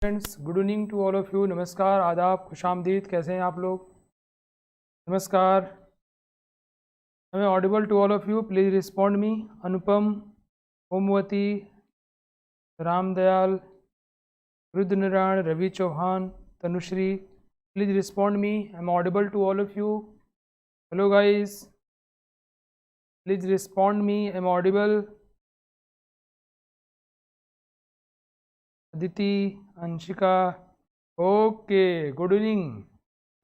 Friends, good evening to all of you. नमस्कार, आदाब, खुशामदीद। कैसे हैं आप लोग? नमस्कार। हमें audible to all of you, please respond me. Anupam, Omvati, Ramdayal, Rudranarayan, Ravi Chauhan, Tanushree, please respond me. I am audible to all of you. Hello guys, please respond me. I am audible. Aditi, Anshika, okay, good evening,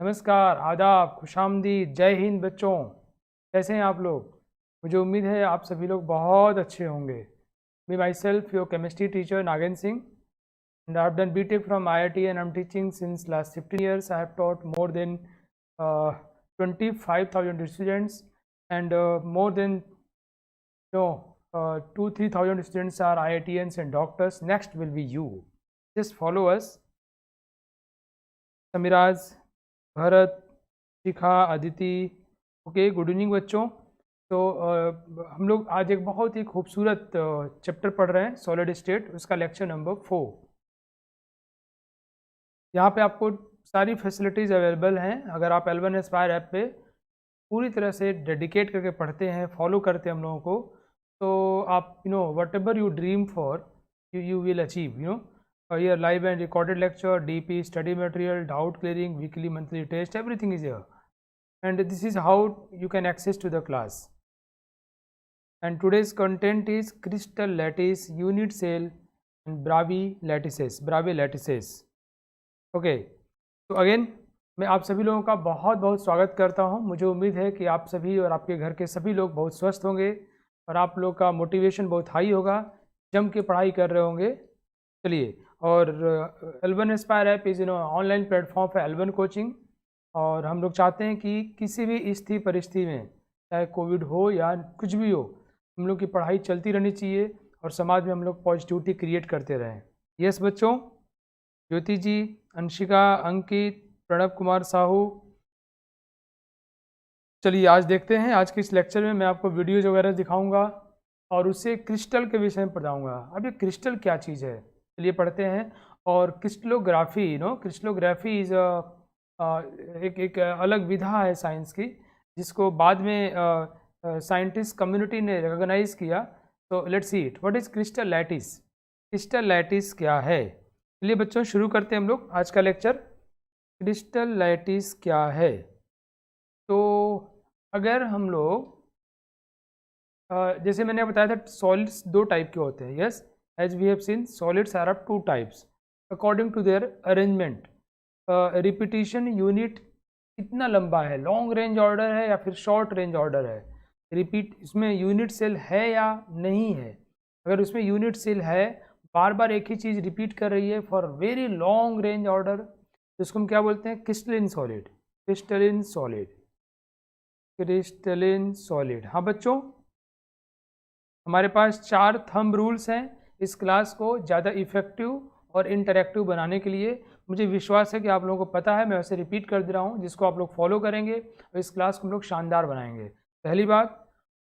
नमस्कार, आदाब, खुशामदीद, जय हिंद बच्चों। कैसे हैं आप लोग? मुझे उम्मीद है आप सभी लोग बहुत अच्छे होंगे। Me myself your chemistry teacher Nagendra Singh, and I have done BTech from IIT and I'm teaching since last 15 years. I have taught more than 25,000 students and more than 2-3,000 students are IITians and doctors. Next will be you. Just follow us. Samiraj, Bharat, Shikha, Aditi, okay, good evening बच्चों। तो हम लोग आज एक बहुत ही खूबसूरत chapter पढ़ रहे हैं, सॉलिड स्टेट, उसका लेक्चर नंबर 4। यहाँ पे आपको सारी फैसिलिटीज़ अवेलेबल हैं। अगर आप L1 एस्पायर ऐप पे पूरी तरह से डेडिकेट करके पढ़ते हैं, फॉलो करते हैं हम लोगों को, तो आप what ever you dream for you will achieve. here live and recorded lecture, DP, study material, doubt clearing, weekly, monthly test, everything is here. And this is how you can access to the class. And today's content is crystal lattice, unit cell, and Bravais lattices. Okay, तो again मैं आप सभी लोगों का बहुत बहुत स्वागत करता हूं। मुझे उम्मीद है कि आप सभी और आपके घर के सभी लोग बहुत स्वस्थ होंगे और आप लोग का मोटिवेशन बहुत हाई होगा, जम के पढ़ाई कर रहे होंगे। चलिए, और L1 Aspire app is online platform for L1 coaching, और हम लोग चाहते हैं कि किसी भी स्थिति परिस्थिति में, चाहे कोविड हो या कुछ भी हो, हम लोग की पढ़ाई चलती रहनी चाहिए और समाज में हम लोग पॉजिटिविटी क्रिएट करते रहें। यस बच्चों, ज्योति जी, अंशिका, अंकित, प्रणव कुमार साहू। चलिए आज देखते हैं, आज के इस लेक्चर में मैं आपको वीडियोज वगैरह दिखाऊंगा और उससे क्रिस्टल के विषय में बताऊंगा। अब ये क्रिस्टल क्या चीज़ है, चलिए पढ़ते हैं। और क्रिस्टलोग्राफी, क्रिस्टलोग्राफी इज़ एक अलग विधा है साइंस की, जिसको बाद में साइंटिस्ट कम्युनिटी ने रिकॉग्नाइज किया। तो let's see it, what is crystal lattice. Crystal lattice क्या है? चलिए बच्चों शुरू करते हैं हम लोग आज का लेक्चर। क्रिस्टल लैटिस क्या है? तो अगर हम लोग जैसे मैंने बताया था, सॉलिड्स दो टाइप के होते हैं। Yes, as we have seen, solids are of two types according to their arrangement. Repetition unit कितना लंबा है, लॉन्ग रेंज ऑर्डर है या फिर शॉर्ट रेंज ऑर्डर है, रिपीट इसमें यूनिट सेल है या नहीं है। अगर उसमें यूनिट सेल है, बार बार एक ही चीज़ रिपीट कर रही है for very long range order, तो इसको हम क्या बोलते हैं? Crystalline solid. Crystalline solid, crystalline solid. हाँ बच्चों, हमारे पास 4 थंब रूल्स हैं इस क्लास को ज़्यादा इफेक्टिव और इंटरेक्टिव बनाने के लिए। मुझे विश्वास है कि आप लोगों को पता है, मैं वैसे रिपीट कर दे रहा हूँ, जिसको आप लोग फॉलो करेंगे और इस क्लास को हम लोग शानदार बनाएंगे। पहली बात,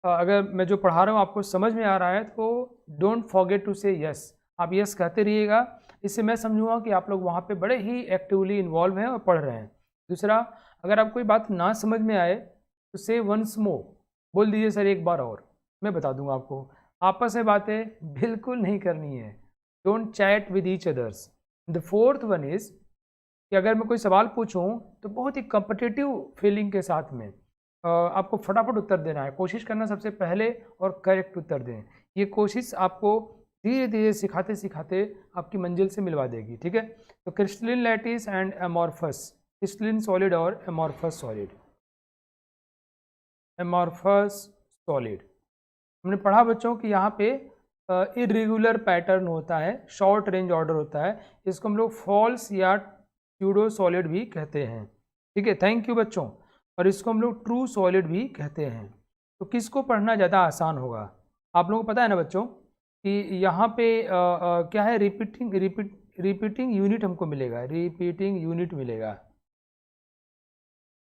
अगर मैं जो पढ़ा रहा हूँ आपको समझ में आ रहा है तो डोंट फॉरगेट टू से यस। आप यस कहते रहिएगा, इससे मैं समझूंगा कि आप लोग वहाँ पे बड़े ही एक्टिवली इन्वॉल्व हैं और पढ़ रहे हैं। दूसरा, अगर आप कोई बात ना समझ में आए तो से वंस मोर, बोल दीजिए सर एक बार और, मैं बता दूंगा आपको। आपस में बातें बिल्कुल नहीं करनी है, don't chat with each others. The fourth one is कि अगर मैं कोई सवाल पूछूं तो बहुत ही कॉम्पिटिटिव फीलिंग के साथ में आपको फटाफट उत्तर देना है। कोशिश करना सबसे पहले और करेक्ट उत्तर दें। ये कोशिश आपको धीरे धीरे सिखाते सिखाते आपकी मंजिल से मिलवा देगी, ठीक है। तो crystalline lattice and amorphous, crystalline solid और एमॉर्फस सॉलिड। एमॉर्फस सॉलिड हमने पढ़ा बच्चों कि यहाँ पे इरेगुलर पैटर्न होता है, शॉर्ट रेंज ऑर्डर होता है, इसको हम लोग फॉल्स या स्यूडो सॉलिड भी कहते हैं, ठीक है। थैंक यू बच्चों। और इसको हम लोग ट्रू सॉलिड भी कहते हैं। तो किसको पढ़ना ज़्यादा आसान होगा? आप लोगों को पता है ना बच्चों कि यहाँ पे क्या है, रिपीटिंग यूनिट हमको मिलेगा, रिपीटिंग यूनिट मिलेगा,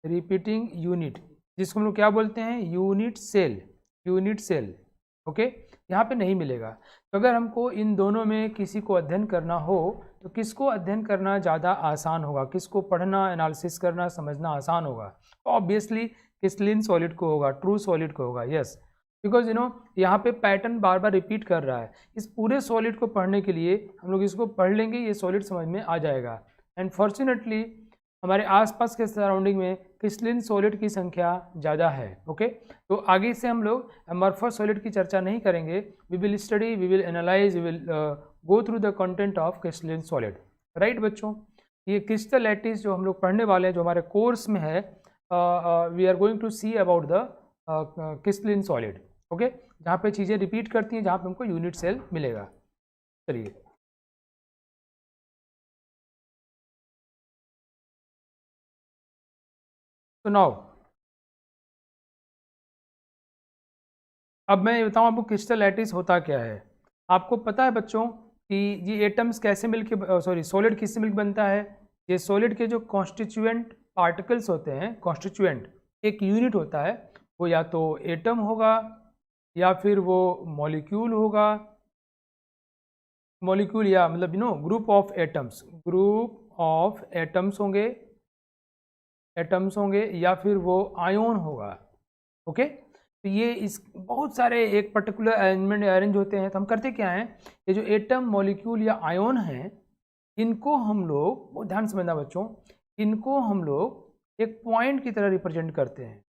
रिपीटिंग यूनिट, जिसको हम लोग क्या बोलते हैं? Unit cell, unit cell, okay. यहाँ पे नहीं मिलेगा। तो अगर हमको इन दोनों में किसी को अध्ययन करना हो तो किसको अध्ययन करना ज़्यादा आसान होगा, किसको पढ़ना, एनालिसिस करना, समझना आसान होगा? ऑब्वियसली क्रिस्टलिन सॉलिड को होगा, ट्रू सॉलिड को होगा। यस, बिकॉज यहाँ पे पैटर्न बार बार रिपीट कर रहा है। इस पूरे सॉलिड को पढ़ने के लिए हम लोग इसको पढ़ लेंगे, ये सॉलिड समझ में आ जाएगा। एंड फॉर्चुनेटली हमारे आसपास के सराउंडिंग में क्रिस्टलिन सॉलिड की संख्या ज़्यादा है। ओके, तो आगे से हम लोग अमॉर्फस सॉलिड की चर्चा नहीं करेंगे। We will study, we will analyse, we will go through the content of crystalline solid. Right बच्चों, ये क्रिस्टल लैटिस जो हम लोग पढ़ने वाले हैं, जो हमारे कोर्स में है, we are going to see about the crystalline solid. Okay, जहाँ पे चीज़ें रिपीट करती हैं, जहाँ पे हमको यूनिट सेल मिलेगा। चलिए, तो नाउ अब मैं बताऊँ आपको क्रिस्टल लैटिस होता क्या है। आपको पता है बच्चों कि ये एटम्स कैसे मिलके, सॉरी, सॉलिड किससे मिलकर बनता है? ये सॉलिड के जो कॉन्स्टिट्यूएंट पार्टिकल्स होते हैं, कॉन्स्टिट्यूएंट एक यूनिट होता है, वो या तो एटम होगा या फिर वो मॉलिक्यूल होगा, मॉलिक्यूल या मतलब group of atoms, group of atoms होंगे, एटम्स होंगे, या फिर वो आयोन होगा। ओके, तो ये इस बहुत सारे एक पर्टिकुलर अरेंजमेंट अरेंज होते हैं। तो हम करते क्या हैं, ये जो एटम, मॉलिक्यूल या आयोन हैं, इनको हम लोग, बहुत ध्यान समझना बच्चों, इनको हम लोग एक पॉइंट की तरह रिप्रेजेंट करते हैं।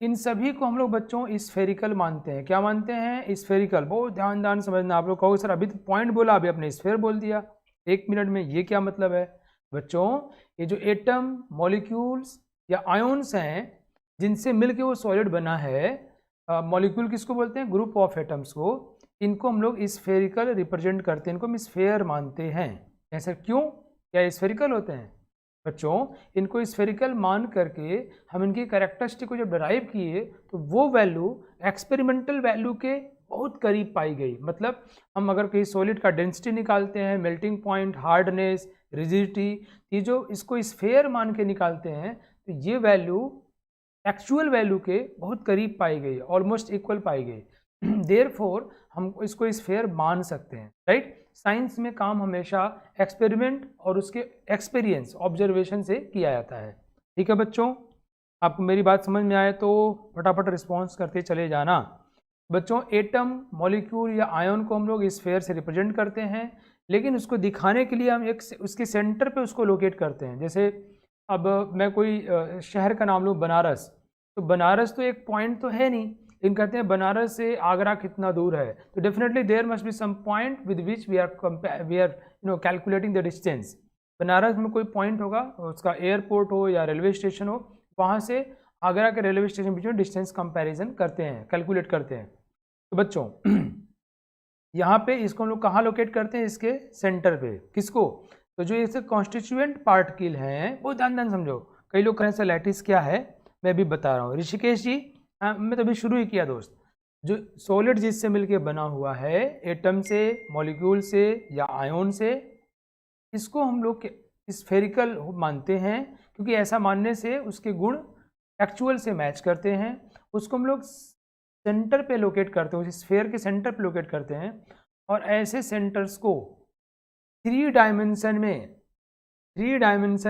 इन सभी को हम लोग बच्चों स्फेरिकल मानते हैं। क्या मानते हैं? स्फेरिकल। बहुत ध्यान समझना। आप लोग कहोगे सर अभी तो पॉइंट बोला, अभी आपने स्फेयर बोल दिया 1 मिनट में, ये क्या मतलब है? बच्चों, ये जो एटम, मॉलिक्यूल्स या आयोन्स हैं, जिनसे मिलके वो सॉलिड बना है, मॉलिक्यूल किसको बोलते हैं? ग्रुप ऑफ एटम्स को। इनको हम लोग स्फेरिकल रिप्रेजेंट करते हैं, इनको हम स्फेयर मानते हैं। ऐसा क्यों? क्या स्फेरिकल होते हैं? बच्चों, इनको स्फेरिकल मान करके हम इनकी कैरेक्टरिस्टिक को जब डराइव किए, तो वो वैल्यू एक्सपेरिमेंटल वैल्यू के बहुत करीब पाई गई। मतलब हम अगर कहीं सॉलिड का डेंसिटी निकालते हैं, मेल्टिंग पॉइंट, हार्डनेस, रिजिडिटी, ये जो इसको स्फेयर मान के निकालते हैं, तो ये वैल्यू एक्चुअल वैल्यू के बहुत करीब पाई गई, ऑलमोस्ट इक्वल पाई गई। देयरफॉर हम इसको स्फेयर मान सकते हैं। राइट, साइंस में काम हमेशा एक्सपेरिमेंट और उसके एक्सपीरियंस, ऑब्जर्वेशन से किया जाता है। ठीक है बच्चों, आपको मेरी बात समझ में आए तो फटाफट रिस्पॉन्स करते चले जाना। बच्चों, एटम, मॉलिक्यूल या आयन को हम लोग स्फेयर से रिप्रेजेंट करते हैं, लेकिन उसको दिखाने के लिए हम एक उसके सेंटर पे उसको लोकेट करते हैं। जैसे अब मैं कोई शहर का नाम लूँ, बनारस, तो बनारस तो एक पॉइंट तो है नहीं, लेकिन कहते हैं बनारस से आगरा कितना दूर है, तो definitely there must be some point with which we are calculating the distance. Banaras में कोई पॉइंट होगा, उसका एयरपोर्ट हो या रेलवे स्टेशन हो, वहाँ से आगरा के रेलवे स्टेशन बीच में डिस्टेंस कंपैरिजन करते हैं, कैलकुलेट करते हैं। तो बच्चों यहाँ पे इसको हम लोग कहाँ लोकेट करते हैं? इसके सेंटर पे। किसको? तो जो इसके कॉन्स्टिट्यूएंट पार्टिकल हैं, वो ध्यान समझो। कई लोग कहें सर लैटिस क्या है, मैं अभी बता रहा हूँ। ऋषिकेश जी, मैं तो अभी शुरू ही किया दोस्त। जो सॉलिड जिससे मिलके बना हुआ है, एटम से, मॉलिक्यूल से या आयोन से, इसको हम लोग स्फेरिकल मानते हैं, क्योंकि ऐसा मानने से उसके गुण एक्चुअल से मैच करते हैं। उसको हम लोग सेंटर पे लोकेट करते हैं, उस स्फेयर के सेंटर पे लोकेट करते हैं, और ऐसे सेंटर्स को 3 डायमेंशन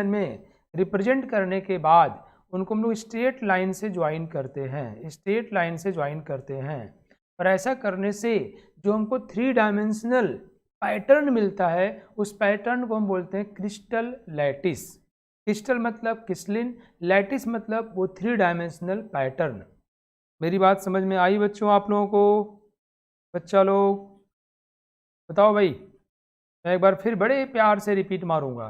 में रिप्रेजेंट करने के बाद उनको हम लोग स्ट्रेट लाइन से ज्वाइन करते हैं, स्ट्रेट लाइन से ज्वाइन करते हैं। और ऐसा करने से जो हमको 3 डायमेंशनल पैटर्न मिलता है, उस पैटर्न को हम बोलते हैं क्रिस्टल लैटिस। क्रिस्टल मतलब क्रिस्टलिन, लैटिस मतलब वो 3 डायमेंशनल पैटर्न। मेरी बात समझ में आई बच्चों आप लोगों को? बच्चा लोग बताओ भाई। मैं एक बार फिर बड़े प्यार से रिपीट मारूंगा,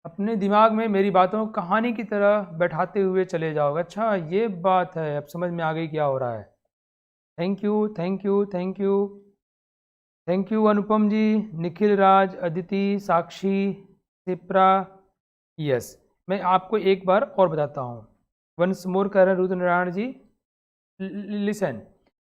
अपने दिमाग में मेरी बातों को कहानी की तरह बैठाते हुए चले जाओगे। अच्छा ये बात है, अब समझ में आ गई क्या हो रहा है। Thank you, thank you, thank you, thank you Anupam ji, Nikhil Raj, Aditi, Sakshi, Sipra. Yes, मैं आपको एक बार और बताता हूँ, वंस मोर कह रहे हैं रुद्रनारायण जी। लिसन,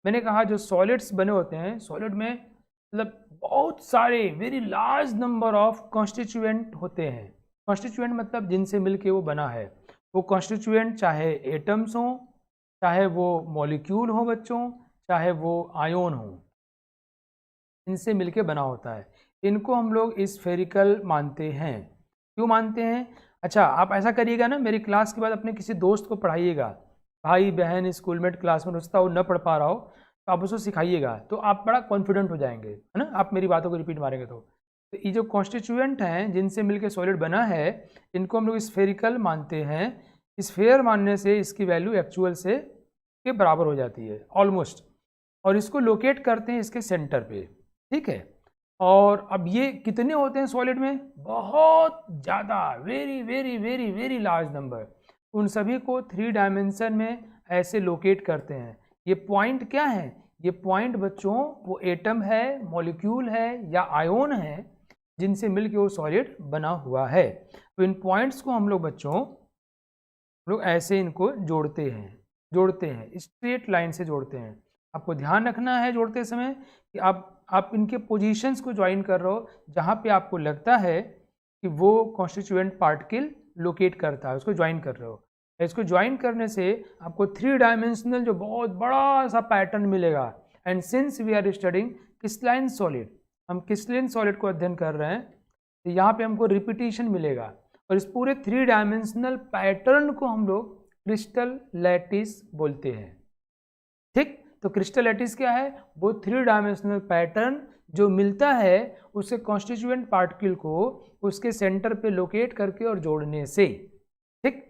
मैंने कहा जो सॉलिड्स बने होते हैं, सॉलिड में मतलब बहुत सारे, very large number of constituent होते हैं। कॉन्स्टिट्यूएंट मतलब जिनसे मिलके वो बना है। वो कॉन्स्टिट्यूएंट चाहे एटम्स हों, चाहे वो मॉलिक्यूल हो बच्चों, चाहे वो आयोन हो, इनसे मिलके बना होता है। इनको हम लोग स्फेरिकल मानते हैं। क्यों मानते हैं? अच्छा, आप ऐसा करिएगा ना, मेरी क्लास के बाद अपने किसी दोस्त को पढ़ाइएगा, भाई बहन स्कूलमेट क्लासमेट उसका वो न पढ़ पा रहा हो, तो आप उसको सिखाइएगा, तो आप बड़ा कॉन्फिडेंट हो जाएंगे, है ना, आप मेरी बातों को रिपीट मारेंगे तो ये जो कॉन्स्टिट्यूएंट हैं जिनसे मिलकर सॉलिड बना है, इनको हम लोग स्फेरिकल मानते हैं। स्फेयर मानने से इसकी वैल्यू एक्चुअल से के बराबर हो जाती है ऑलमोस्ट, और इसको लोकेट करते हैं इसके सेंटर पे, ठीक है। और अब ये कितने होते हैं सॉलिड में? बहुत ज़्यादा, very very very very large number. उन सभी को 3 डायमेंशन में ऐसे लोकेट करते हैं। ये पॉइंट क्या है? ये पॉइंट बच्चों वो एटम है, मॉलिक्यूल है या आयोन है जिनसे मिलके वो सॉलिड बना हुआ है। तो इन पॉइंट्स को हम लोग बच्चों ऐसे इनको जोड़ते हैं, स्ट्रेट लाइन से जोड़ते हैं। आपको ध्यान रखना है जोड़ते समय कि आप इनके पोजीशंस को ज्वाइन कर रहे हो जहाँ पे आपको लगता है कि वो कॉन्स्टिट्यूएंट पार्टिकल लोकेट करता है, उसको ज्वाइन कर रहे हो। इसको ज्वाइन करने से आपको 3 डायमेंशनल जो बहुत बड़ा सा पैटर्न मिलेगा। And since we are studying crystalline solid, हम क्रिस्टलाइन सॉलिड को अध्ययन कर रहे हैं, तो यहाँ पे हमको रिपीटिशन मिलेगा, और इस पूरे 3 डायमेंशनल पैटर्न को हम लोग क्रिस्टल लैटिस बोलते हैं, ठीक। तो क्रिस्टल लैटिस क्या है? वो 3 डायमेंशनल पैटर्न जो मिलता है उसके कॉन्स्टिट्यूएंट पार्टिकल को उसके सेंटर पे लोकेट करके और जोड़ने से, ठीक।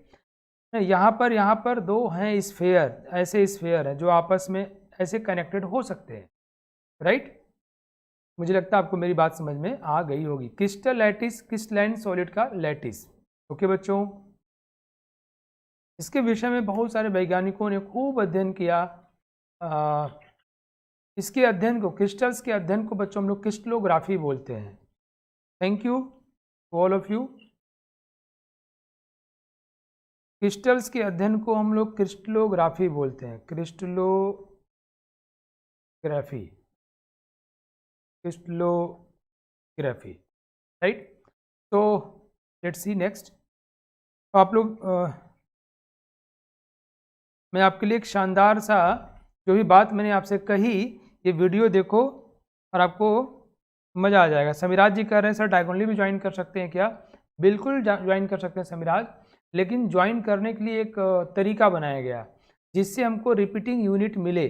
यहाँ पर 2 हैं स्फेयर, ऐसे स्फेयर हैं जो आपस में ऐसे कनेक्टेड हो सकते हैं, राइट। मुझे लगता है आपको मेरी बात समझ में आ गई होगी। क्रिस्टल लैटिस, क्रिस्टलाइन सॉलिड का लैटिस, ओके बच्चों। इसके विषय में बहुत सारे वैज्ञानिकों ने खूब अध्ययन किया। इसके अध्ययन को, क्रिस्टल्स के अध्ययन को बच्चों हम लोग क्रिस्टलोग्राफी बोलते हैं। Thank you all of you. Crystals के अध्ययन को हम लोग क्रिस्टलोग्राफी बोलते हैं, क्रिस्टलोग्राफी, राइट। तो लेट्स सी नेक्स्ट। तो आप लोग मैं आपके लिए एक शानदार सा जो भी बात मैंने आपसे कही, ये वीडियो देखो और आपको मज़ा आ जाएगा। समीराज जी कह रहे हैं सर डायगोनली भी ज्वाइन कर सकते हैं क्या? बिल्कुल ज्वाइन कर सकते हैं समीराज, लेकिन ज्वाइन करने के लिए एक तरीका बनाया गया जिससे हमको रिपीटिंग यूनिट मिले।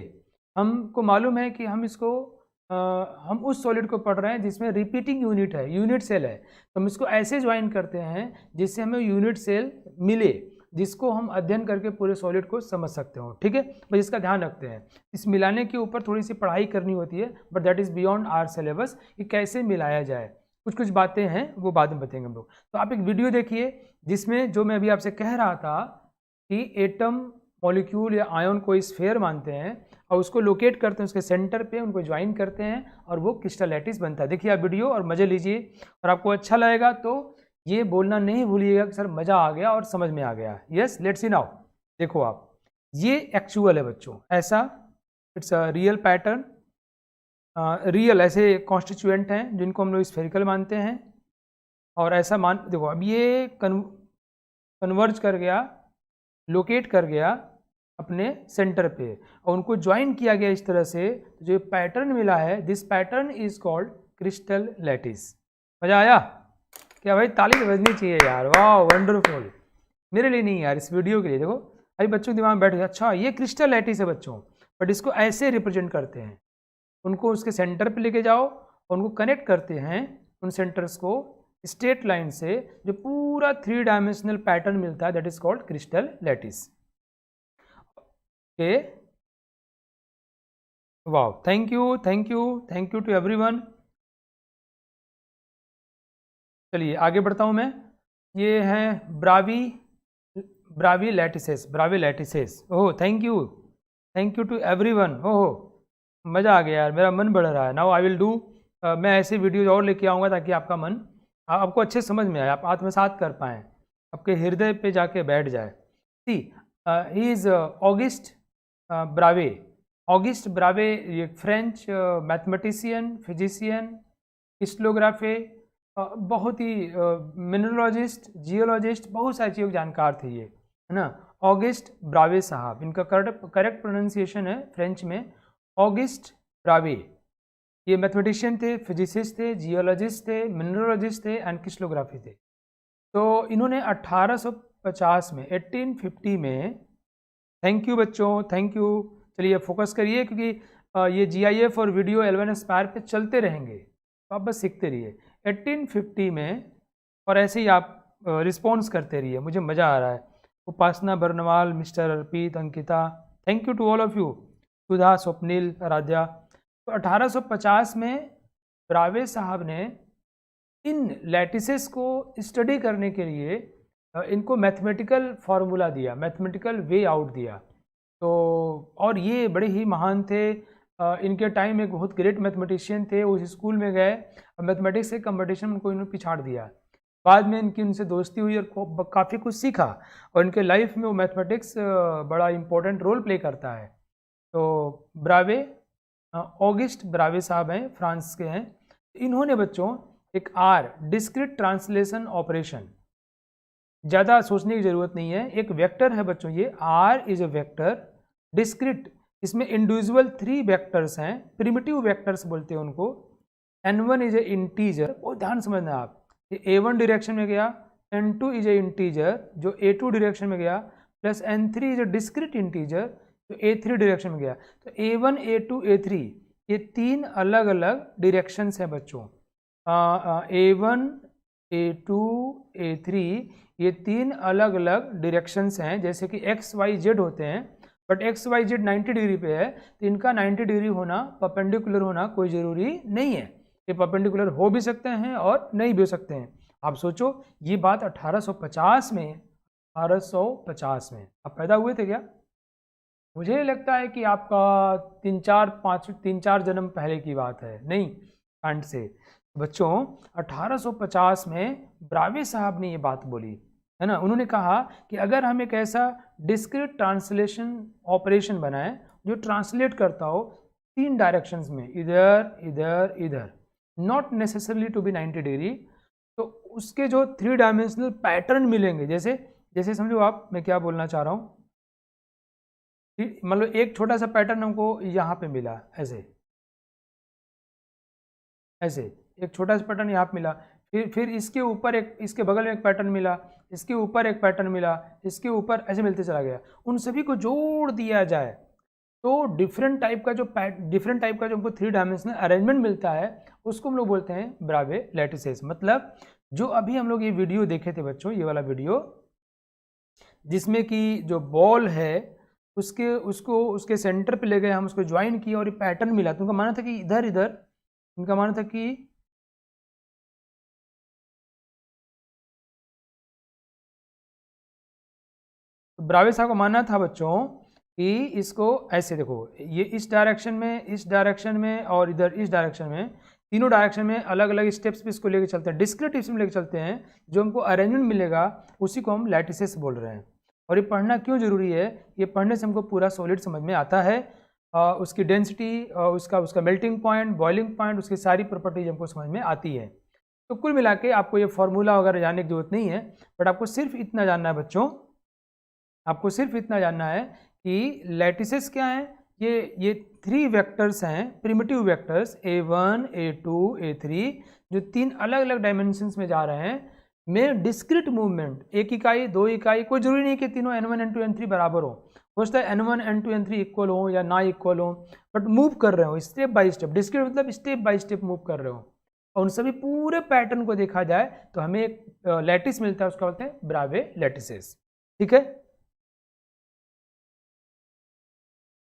हमको मालूम है कि हम इसको हम उस सॉलिड को पढ़ रहे हैं जिसमें रिपीटिंग यूनिट है, यूनिट सेल है, तो हम इसको ऐसे ज्वाइन करते हैं जिससे हमें यूनिट सेल मिले, जिसको हम अध्ययन करके पूरे सॉलिड को समझ सकते हो, ठीक है। बस इसका ध्यान रखते हैं, इस मिलाने के ऊपर थोड़ी सी पढ़ाई करनी होती है, but that is beyond our syllabus कि कैसे मिलाया जाए। कुछ बातें हैं वो बाद में बताएंगे हम लोग। तो आप एक वीडियो देखिए जिसमें जो मैं अभी आपसे कह रहा था कि एटम, मॉलिक्यूल या आयन को स्फेयर मानते हैं और उसको लोकेट करते हैं उसके सेंटर पे, उनको ज्वाइन करते हैं और वो क्रिस्टल लैटिस बनता है। देखिए आप वीडियो और मज़े लीजिए, और आपको अच्छा लगेगा तो ये बोलना नहीं भूलिएगा कि सर मज़ा आ गया और समझ में आ गया। Yes, let's see now. देखो आप, ये एक्चुअल है बच्चों, ऐसा it's a real pattern. Real ऐसे कॉन्स्टिट्यूएंट हैं जिनको हम लोग स्फेरिकल मानते हैं, और ऐसा मान देखो अब ये कन्वर्ज कर गया, लोकेट कर गया अपने सेंटर पे, और उनको ज्वाइन किया गया इस तरह से, जो पैटर्न मिला है, this pattern is called crystal lattice. मज़ा आया क्या भाई? ताली तो बजनी चाहिए यार, वाह वंडरफुल। मेरे लिए नहीं यार, इस वीडियो के लिए। देखो अभी बच्चों के दिमाग में बैठ गया, अच्छा ये क्रिस्टल लैटिस है बच्चों, बट इसको ऐसे रिप्रेजेंट करते हैं। उनको उसके सेंटर पे लेके जाओ और उनको कनेक्ट करते हैं, उन सेंटर्स को स्ट्रेट लाइन से, जो पूरा 3 डायमेंशनल पैटर्न मिलता है, that is called crystal lattice. Okay, वाह, thank you thank you thank you to everyone. चलिए आगे बढ़ता हूँ मैं। ये हैं Bravais lattices. Oh thank you to everyone. Oh मज़ा आ गया यार, मेरा मन बढ़ रहा है। नाउ आई विल डू, मैं ऐसे वीडियोज और लेके आऊँगा ताकि आपका मन, आपको अच्छे समझ में आए, आप आत्मसात कर पाएँ, आपके हृदय पे जाके बैठ जाए। सी ही इज़ ऑगिस्ट ब्रावे, ये फ्रेंच मैथमेटिशियन, फिजिशियन, क्रिस्टलोग्राफे, बहुत ही मिनरोलॉजिस्ट, जियोलॉजिस्ट, बहुत सारी चीज़ों के जानकार थे ये, है ना। ऑगिस्ट ब्रावे साहब, इनका करेक्ट प्रोनाउंसिएशन है फ्रेंच में ऑगिस्ट ब्रावे। ये मैथमेटिशियन थे, फिजिसिस्ट थे, जियोलॉजिस्ट थे, मिनरोलॉजिस्ट थे एंड क्रिस्टलोग्राफी थे। तो इन्होंने 1850 में 1850 में, थैंक यू बच्चों, थैंक यू। चलिए फोकस करिए क्योंकि ये GIF और वीडियो L1 एस्पायर पे चलते रहेंगे, तो आप बस सीखते रहिए। 1850 में, और ऐसे ही आप रिस्पॉन्स करते रहिए, मुझे मज़ा आ रहा है। Upasana Barnwal, mister Arpit, Ankita, thank you to all of you, Sudha, Swapnil, Aaradhya. तो 1850 में ब्रावे साहब ने इन लैटिसेस को स्टडी करने के लिए इनको मैथमेटिकल फार्मूला दिया, मैथमेटिकल वे आउट दिया। तो और ये बड़े ही महान थे। इनके टाइम एक बहुत ग्रेट मैथमेटिशियन थे, उस स्कूल में गए, मैथमेटिक्स के कंपटीशन में उनको इन्होंने पिछाड़ दिया। बाद में इनकी उनसे दोस्ती हुई और काफ़ी कुछ सीखा, और इनके लाइफ में वो मैथमेटिक्स बड़ा इम्पोर्टेंट रोल प्ले करता है। तो ब्रावे, ऑगस्ट ब्रावे साहब हैं, फ्रांस के हैं। इन्होंने बच्चों एक आर, डिस्क्रीट ट्रांसलेशन ऑपरेशन, ज़्यादा सोचने की ज़रूरत नहीं है, एक वेक्टर है बच्चों, ये R is a vector, discrete, इसमें इंडिविजुअल 3 वेक्टर्स हैं, प्रिमिटिव वेक्टर्स बोलते हैं उनको। n1 इज ए इंटीजर, बहुत ध्यान समझना आप, ये a1 डायरेक्शन में गया, n2 इज ए इंटीजर जो a2 डायरेक्शन में गया, plus n3 is a discrete integer जो a3 डायरेक्शन में गया। तो a1, a2, a3 ये 3 अलग अलग डायरेक्शंस हैं बच्चों। a1, a2, a3 ये 3 अलग अलग डायरेक्शंस हैं, जैसे कि x, y, z होते हैं, but x, y, z 90 degree पे है, तो इनका 90 डिग्री होना, परपेंडिकुलर होना कोई ज़रूरी नहीं है। ये परपेंडिकुलर हो भी सकते हैं और नहीं भी हो सकते हैं। आप सोचो, ये बात 1850 में, 1850 में आप पैदा हुए थे क्या? मुझे लगता है कि आपका 3-4 जन्म पहले की बात है, नहीं कांट से। बच्चों 1850 में ब्रावे साहब ने ये बात बोली है ना, उन्होंने कहा कि अगर हम एक ऐसा डिस्क्रीट ट्रांसलेशन ऑपरेशन बनाएं जो ट्रांसलेट करता हो 3 डायरेक्शंस में, इधर इधर इधर, not necessarily to be 90 degree, तो उसके जो 3 डायमेंशनल पैटर्न मिलेंगे, जैसे जैसे समझो आप, मैं क्या बोलना चाह रहा हूँ, मतलब एक छोटा सा पैटर्न हमको यहाँ पे मिला, ऐसे ऐसे एक छोटा सा पैटर्न यहाँ पे मिला, फिर इसके ऊपर एक, इसके बगल में एक पैटर्न मिला, इसके ऊपर एक पैटर्न मिला, इसके ऊपर, ऐसे मिलते चला गया। उन सभी को जोड़ दिया जाए तो डिफरेंट टाइप का जो हमको 3 डायमेंशनल अरेंजमेंट मिलता है, उसको हम लोग बोलते हैं ब्रावे लैटिसेस। मतलब जो अभी हम लोग ये वीडियो देखे थे बच्चों, ये वाला वीडियो, जिसमें कि जो बॉल है उसके सेंटर पे ले गए हम, उसको ज्वाइन किया और ये पैटर्न मिला, तो उनका मानना था कि इधर इधर, उनका मानना था कि ब्रावे साहब का मानना था बच्चों कि इसको ऐसे देखो, ये इस डायरेक्शन में और इधर इस डायरेक्शन में, तीनों डायरेक्शन में अलग अलग स्टेप्स पे इसको लेके चलते हैं, डिस्क्रीट टिप्स में लेके चलते हैं, जो हमको अरेंजमेंट मिलेगा उसी को हम लैटिसेस बोल रहे हैं। और ये पढ़ना क्यों ज़रूरी है? ये पढ़ने से हमको पूरा सॉलिड समझ में आता है, उसकी डेंसिटी, उसका मेल्टिंग पॉइंट, बॉइलिंग पॉइंट, उसकी सारी प्रॉपर्टीज हमको समझ में आती है। तो कुल मिला के आपको ये फॉर्मूला वगैरह जानने की जरूरत नहीं है, बट आपको सिर्फ इतना जानना है बच्चों, आपको सिर्फ इतना जानना है कि लैटिसेस क्या हैं। ये 3 वेक्टर्स हैं, primitive vectors a1, a2, a3, जो 3 अलग अलग डायमेंशंस में जा रहे हैं, में डिस्क्रीट मूवमेंट, 1 इकाई 2 इकाई, कोई जरूरी नहीं कि तीनों n1, n2, n3 बराबर हो, हो सकता है n1, n2, n3 इक्वल हो या ना इक्वल हो, बट मूव कर रहे हो स्टेप बाय स्टेप। डिस्क्रीट मतलब स्टेप बाय स्टेप मूव कर रहे हो, और उन सभी पूरे पैटर्न को देखा जाए तो हमें एक लैटिस मिलता है, उसका बोलते हैं ब्रावे लैटिसेस। ठीक है,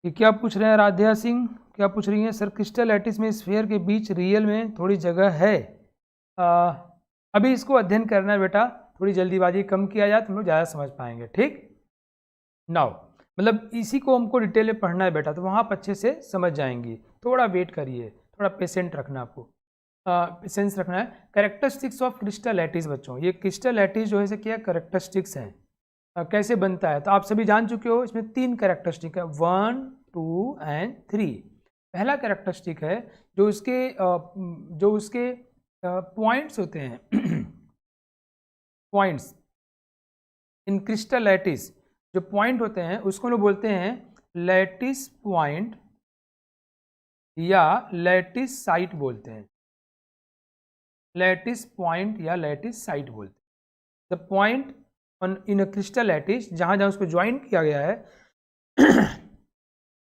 ये क्या पूछ रहे हैं राध्या सिंह, क्या पूछ रही हैं? सर क्रिस्टल लैटिस में स्फीयर के बीच रियल में थोड़ी जगह है, अभी इसको अध्ययन करना है बेटा, थोड़ी जल्दीबाजी कम किया जाए तो हम लोग ज़्यादा समझ पाएंगे। ठीक, नाउ मतलब इसी को हमको डिटेल में पढ़ना है बेटा, तो वहाँ आप अच्छे से समझ जाएंगी, थोड़ा वेट करिए, थोड़ा पेशेंट रखना, आपको पेशेंस रखना है। कैरेक्टरिस्टिक्स ऑफ क्रिस्टल लैटिस बच्चों, ये क्रिस्टल लैटिस जो है क्या कैरेक्टरिस्टिक्स हैं, कैसे बनता है, तो आप सभी जान चुके हो, इसमें 3 कैरेक्टरिस्टिक है, 1, 2 एंड 3। पहला कैरेक्टरिस्टिक है जो उसके पॉइंट्स होते हैं पॉइंट्स इन क्रिस्टल लैटिस, जो पॉइंट होते हैं उसको लोग बोलते हैं लैटिस पॉइंट या लैटिस साइट बोलते हैं, लैटिस पॉइंट या लैटिस साइट बोलते हैं। The point on in a crystal lattice, जहाँ जहाँ उसको ज्वाइन किया गया है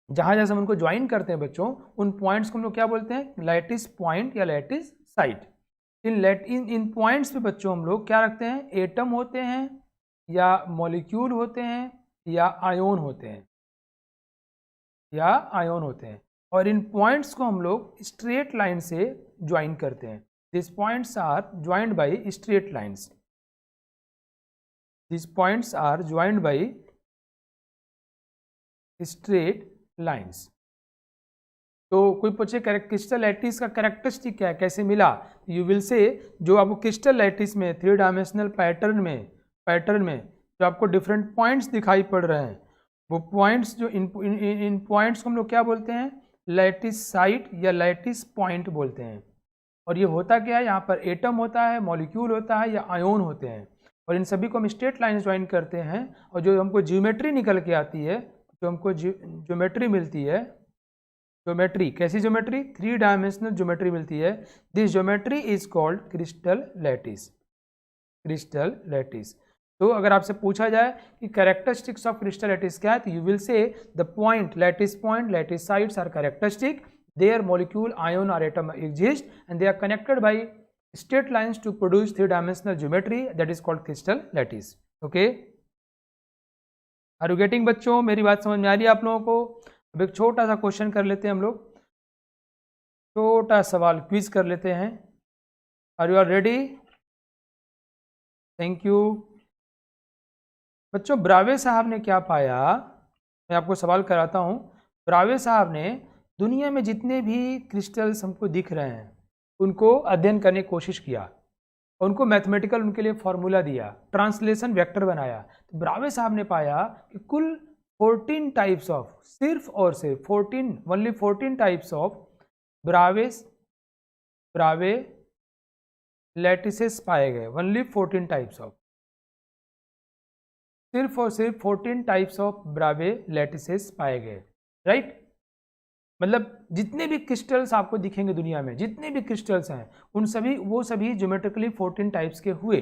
जहाँ जहाँ हम उनको ज्वाइन करते हैं बच्चों, उन पॉइंट्स को हम लोग क्या बोलते हैं, लैटिस पॉइंट या लैटिस साइट। इन पॉइंट्स पे बच्चों हम लोग क्या रखते हैं, एटम होते हैं या मॉलिक्यूल होते हैं या आयोन होते हैं, या आयोन होते हैं। और इन पॉइंट्स को हम लोग स्ट्रेट लाइन से ज्वाइन करते हैं। This points are joined by straight lines, this points are joined by straight lines. तो कोई पूछे क्रिस्टल लैटिस का कैरेक्टरिस्टिक क्या है, कैसे मिला, यू विल से जो आपको क्रिस्टल लैटिस में 3 डायमेंशनल पैटर्न में जो आपको डिफरेंट पॉइंट्स दिखाई पड़ रहे हैं, वो पॉइंट्स जो इन पॉइंट्स को हम लोग क्या बोलते हैं, लैटिस साइट या लैटिस पॉइंट बोलते हैं। और ये होता क्या है, यहाँ पर एटम होता है, मॉलिक्यूल होता है या आयोन होते हैं, और इन सभी को हम स्ट्रेट लाइन ज्वाइन करते हैं। और जो हमको ज्योमेट्री निकल के आती है, जो हमको ज्योमेट्री मिलती है, ज्योमेट्री कैसी ज्योमेट्री, 3 डायमेंशनल ज्योमेट्री मिलती है। This geometry is called crystal lattice, crystal lattice. तो अगर आपसे पूछा जाए कि कैरेक्टरिस्टिक्स ऑफ क्रिस्टल लैटिस क्या है, तो you will see the point, lattice sites are characteristic, there molecule, ion और atom exist and they are connected by straight lines to produce 3 dimensional geometry, that is called crystal lattice. Okay, are you getting बच्चों, मेरी बात समझ में आ रही है आप लोगों को। अब एक छोटा सा क्वेश्चन कर लेते हैं हम लोग, छोटा सवाल क्विज कर लेते हैं। Are you are ready? Thank you बच्चों। ब्रावे साहब ने क्या पाया, मैं आपको सवाल कराता हूँ। ब्रावे साहब ने दुनिया में जितने भी क्रिस्टल्स हमको दिख रहे हैं उनको अध्ययन करने की कोशिश किया, उनको मैथमेटिकल उनके लिए फॉर्मूला दिया, ट्रांसलेशन वेक्टर बनाया। तो ब्रावे साहब ने पाया कि कुल 14 टाइप्स ऑफ, सिर्फ और सिर्फ 14, only 14 types of Bravais lattices पाए गए। ओनली 14 टाइप्स ऑफ, सिर्फ और सिर्फ 14 टाइप्स ऑफ ब्रावे लैटिसेस पाए गए, राइट। मतलब जितने भी क्रिस्टल्स आपको दिखेंगे दुनिया में, जितने भी क्रिस्टल्स हैं, उन सभी वो सभी ज्योमेट्रिकली 14 टाइप्स के हुए।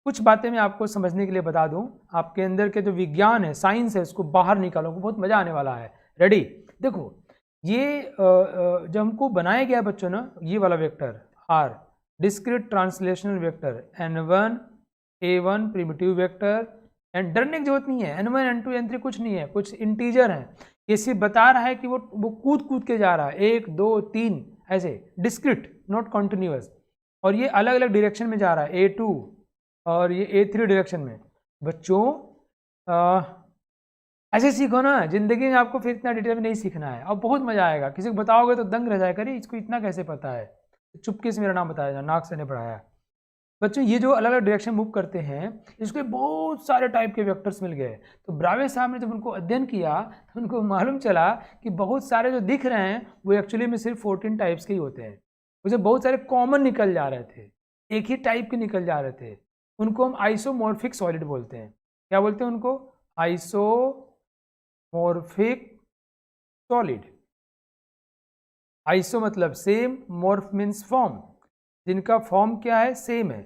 कुछ बातें मैं आपको समझने के लिए बता दूं, आपके अंदर के जो विज्ञान है, साइंस है, उसको बाहर निकालो, बहुत मजा आने वाला है। रेडी? देखो, ये जब हमको बनाया गया बच्चों ना, ये वाला vector R, discrete translational vector n1 a1 primitive vector, and डरने की जरूरत नहीं है, n1 n2 n3 कुछ नहीं है, कुछ इंटीजर है। ये सिर्फ बता रहा है कि वो कूद कूद के जा रहा है, 1 2 3 ऐसे, डिस्क्रीट नॉट कॉन्टिन्यूअस, और ये अलग अलग डायरेक्शन में जा रहा है, A2 और ये A3 डायरेक्शन में। बच्चों ऐसे सीखो ना, जिंदगी में आपको फिर इतना डिटेल में नहीं सीखना है, अब बहुत मजा आएगा। किसी को बताओगे तो दंग रह जाएगा, अरे इसको इतना कैसे पता है, चुपके से मेरा नाम बताया जाए, नाक से नहीं पढ़ाया। बच्चों ये जो अलग अलग डायरेक्शन मूव करते हैं, इसके बहुत सारे टाइप के वेक्टर्स मिल गए। तो ब्रावे साहब ने जब उनको अध्ययन किया तो उनको मालूम चला कि बहुत सारे जो दिख रहे हैं वो एक्चुअली में सिर्फ 14 टाइप्स के ही होते हैं। मुझे बहुत सारे कॉमन निकल जा रहे थे, एक ही टाइप के निकल जा रहे थे। उनको हम आइसोमॉर्फिक सॉलिड बोलते हैं। क्या बोलते हैं उनको? Isomorphic solid. आइसो मतलब सेम, मॉर्फ मीन्स फॉर्म, जिनका फॉर्म क्या है, सेम है,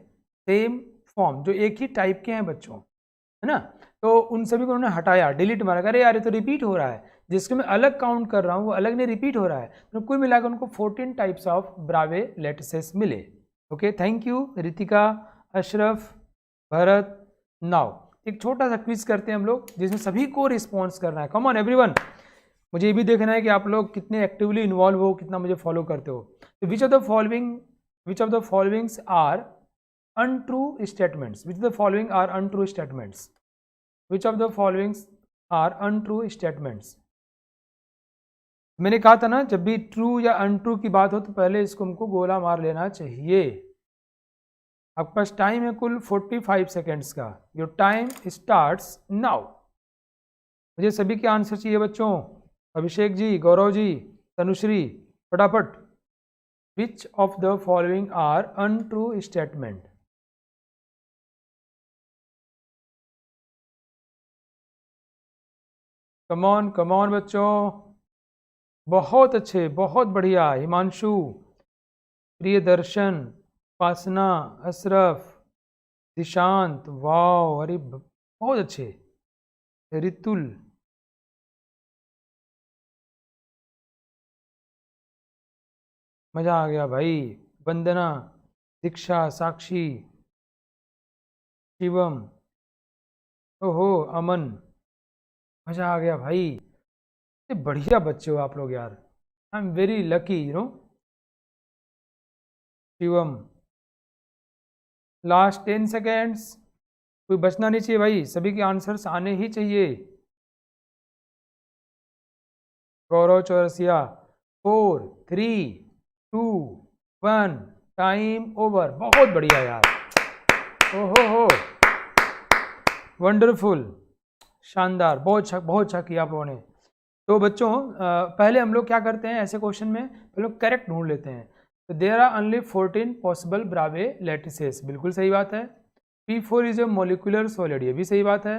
सेम फॉर्म, जो एक ही टाइप के हैं बच्चों, है ना। तो उन सभी को उन्होंने हटाया, डिलीट मारा, अरे यार ये तो रिपीट हो रहा है, जिसको मैं अलग काउंट कर रहा हूँ वो अलग नहीं रिपीट हो रहा है। तो कुल मिलाकर उनको 14 टाइप्स ऑफ ब्रावे लैटिसेस मिले। Okay, thank you Ritika, Ashraf, Bharat. Now एक छोटा सा क्विज करते हैं हम लोग, जिसमें सभी को रिस्पॉन्स करना है। कम ऑन एवरीवन, मुझे ये भी देखना है कि आप लोग कितने एक्टिवली इन्वॉल्व हो, कितना मुझे फॉलो करते हो। तो which of the followings are untrue statements? Which of the following are untrue statements? Which of the followings are untrue statements? मैंने कहा था ना, जब भी ट्रू या अनट्रू की बात हो तो पहले इसको हमको गोला मार लेना चाहिए। आपके पास टाइम है कुल 45 सेकेंड्स का। Your time starts now. मुझे सभी के आंसर चाहिए बच्चों। अभिषेक जी, गौरव जी, तनुश्री, फटाफट। Which of the following are untrue statement? Come on बच्चों, बहुत अच्छे, बहुत बढ़िया। हिमांशु, प्रियदर्शन, उपासना, अशरफ, दिशांत, वाह, अरे बहुत अच्छे। रितुल, मजा आ गया भाई। वंदना, दीक्षा, साक्षी, शिवम, ओहो, अमन, मजा आ गया भाई। ये बढ़िया बच्चे हो आप लोग यार। I am very lucky, you know. Shivam, last 10 seconds, कोई बचना नहीं चाहिए भाई, सभी के आंसर्स आने ही चाहिए। गौरव चौरसिया, 4, 3, 2, 1, टाइम ओवर। बहुत बढ़िया यार, ओहो हो, वंडरफुल, शानदार, बहुत अच्छा किया आप लोगों ने। तो बच्चों पहले हम लोग क्या करते हैं ऐसे क्वेश्चन में, हम लोग करेक्ट ढूंढ लेते हैं। तो there are only 14 possible ब्रावे lattices, बिल्कुल सही बात है। P4 is a molecular solid, ये भी सही बात है।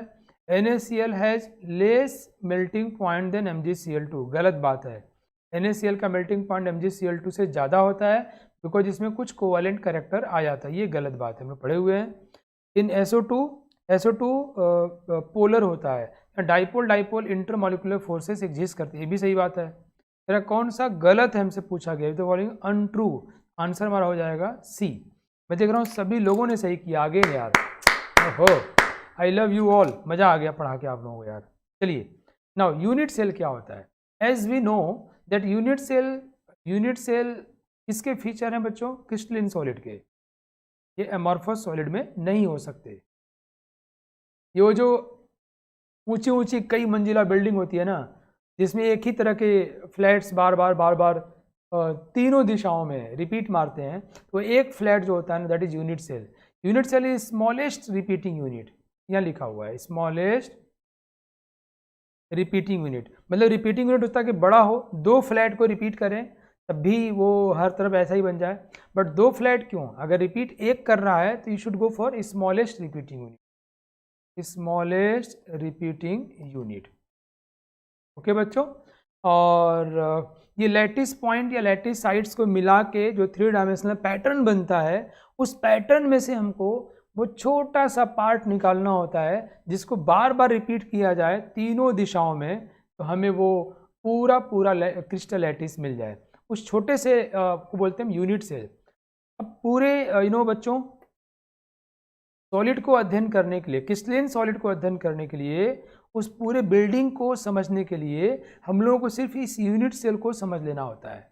NaCl has less melting point than MgCl2, गलत बात है। NaCl का मेल्टिंग पॉइंट MgCl2 से ज़्यादा होता है, बिकॉज इसमें कुछ कोवेलेंट करेक्टर आ जाता है, ये गलत बात है, हम लोग पढ़े हुए हैं। इन SO2 पोलर होता है। Dipole dipole intermolecular forces exist करती है, ये भी सही बात है। तेरा कौन सा गलत है हमसे पूछा गया, तो फॉलोइंग अनट्रू, आंसर हमारा हो जाएगा सी। मैं देख रहा हूँ सभी लोगों ने सही किया, आगे नहीं यार। ओहो, आई लव यू ऑल, मजा आ गया पढ़ा के आप लोगों को यार। चलिए, नाउ यूनिट सेल क्या होता है। As we know that unit cell किसके फीचर हैं बच्चों, क्रिस्टलिन सॉलिड के। ये एमॉर्फस सॉलिड में नहीं हो सकते। ये जो ऊंची ऊंची कई मंजिला बिल्डिंग होती है ना, जिसमें एक ही तरह के फ्लैट्स बार बार तीनों दिशाओं में रिपीट मारते हैं, तो एक फ्लैट जो होता है ना, that is unit cell. Unit cell is smallest repeating unit, यहाँ लिखा हुआ है स्मॉलेस्ट रिपीटिंग यूनिट। मतलब रिपीटिंग यूनिट होता है कि बड़ा हो, 2 फ्लैट को रिपीट करें तब भी वो हर तरफ ऐसा ही बन जाए, बट 2 फ्लैट क्यों, अगर रिपीट एक कर रहा है तो you should go for smallest repeating unit, smallest repeating unit. Okay बच्चों, और ये लैटिस पॉइंट या लैटिस साइड्स को मिला के जो 3 डायमेंशनल पैटर्न बनता है, उस पैटर्न में से हमको वो छोटा सा पार्ट निकालना होता है, जिसको बार बार रिपीट किया जाए तीनों दिशाओं में, तो हमें वो पूरा क्रिस्टल लैटिस मिल जाए। उस छोटे से को बोलते हैं यूनिट सेल। अब पूरे बच्चों, सॉलिड को अध्ययन करने के लिए, क्रिस्टलिन सॉलिड को अध्ययन करने के लिए, उस पूरे बिल्डिंग को समझने के लिए हम लोगों को सिर्फ इस यूनिट सेल को समझ लेना होता है।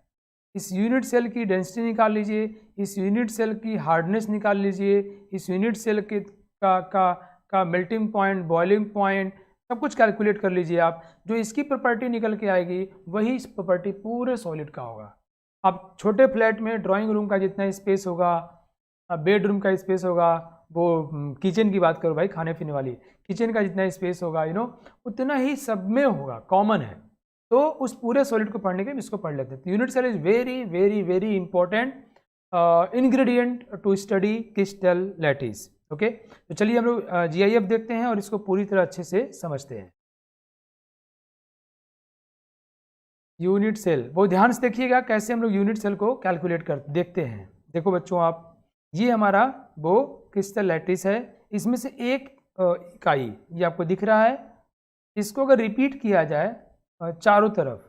इस यूनिट सेल की डेंसिटी निकाल लीजिए, इस यूनिट सेल की हार्डनेस निकाल लीजिए, इस यूनिट सेल के का मेल्टिंग पॉइंट, बॉइलिंग पॉइंट, सब कुछ कैलकुलेट कर लीजिए आप। जो इसकी प्रॉपर्टी निकल के आएगी वही इस प्रॉपर्टी पूरे सॉलिड का होगा। अब छोटे फ्लैट में ड्राइंग रूम का जितना स्पेस होगा, बेडरूम का स्पेस होगा, वो किचन की बात करो भाई, खाने पीने वाली किचन का जितना स्पेस होगा उतना ही सब में होगा, कॉमन है। तो उस पूरे सॉलिड को पढ़ने के लिए इसको पढ़ लेते हैं। तो unit cell is very very very important ingredient to study crystal lattice. Okay, तो चलिए हम लोग GIF देखते हैं और इसको पूरी तरह अच्छे से समझते हैं। यूनिट सेल, बहुत ध्यान से देखिएगा कैसे हम लोग यूनिट सेल को कैलकुलेट कर देखते हैं। देखो बच्चों, आप ये हमारा वो क्रिस्टल लैटिस है, इसमें से एक इकाई ये आपको दिख रहा है, इसको अगर रिपीट किया जाए चारों तरफ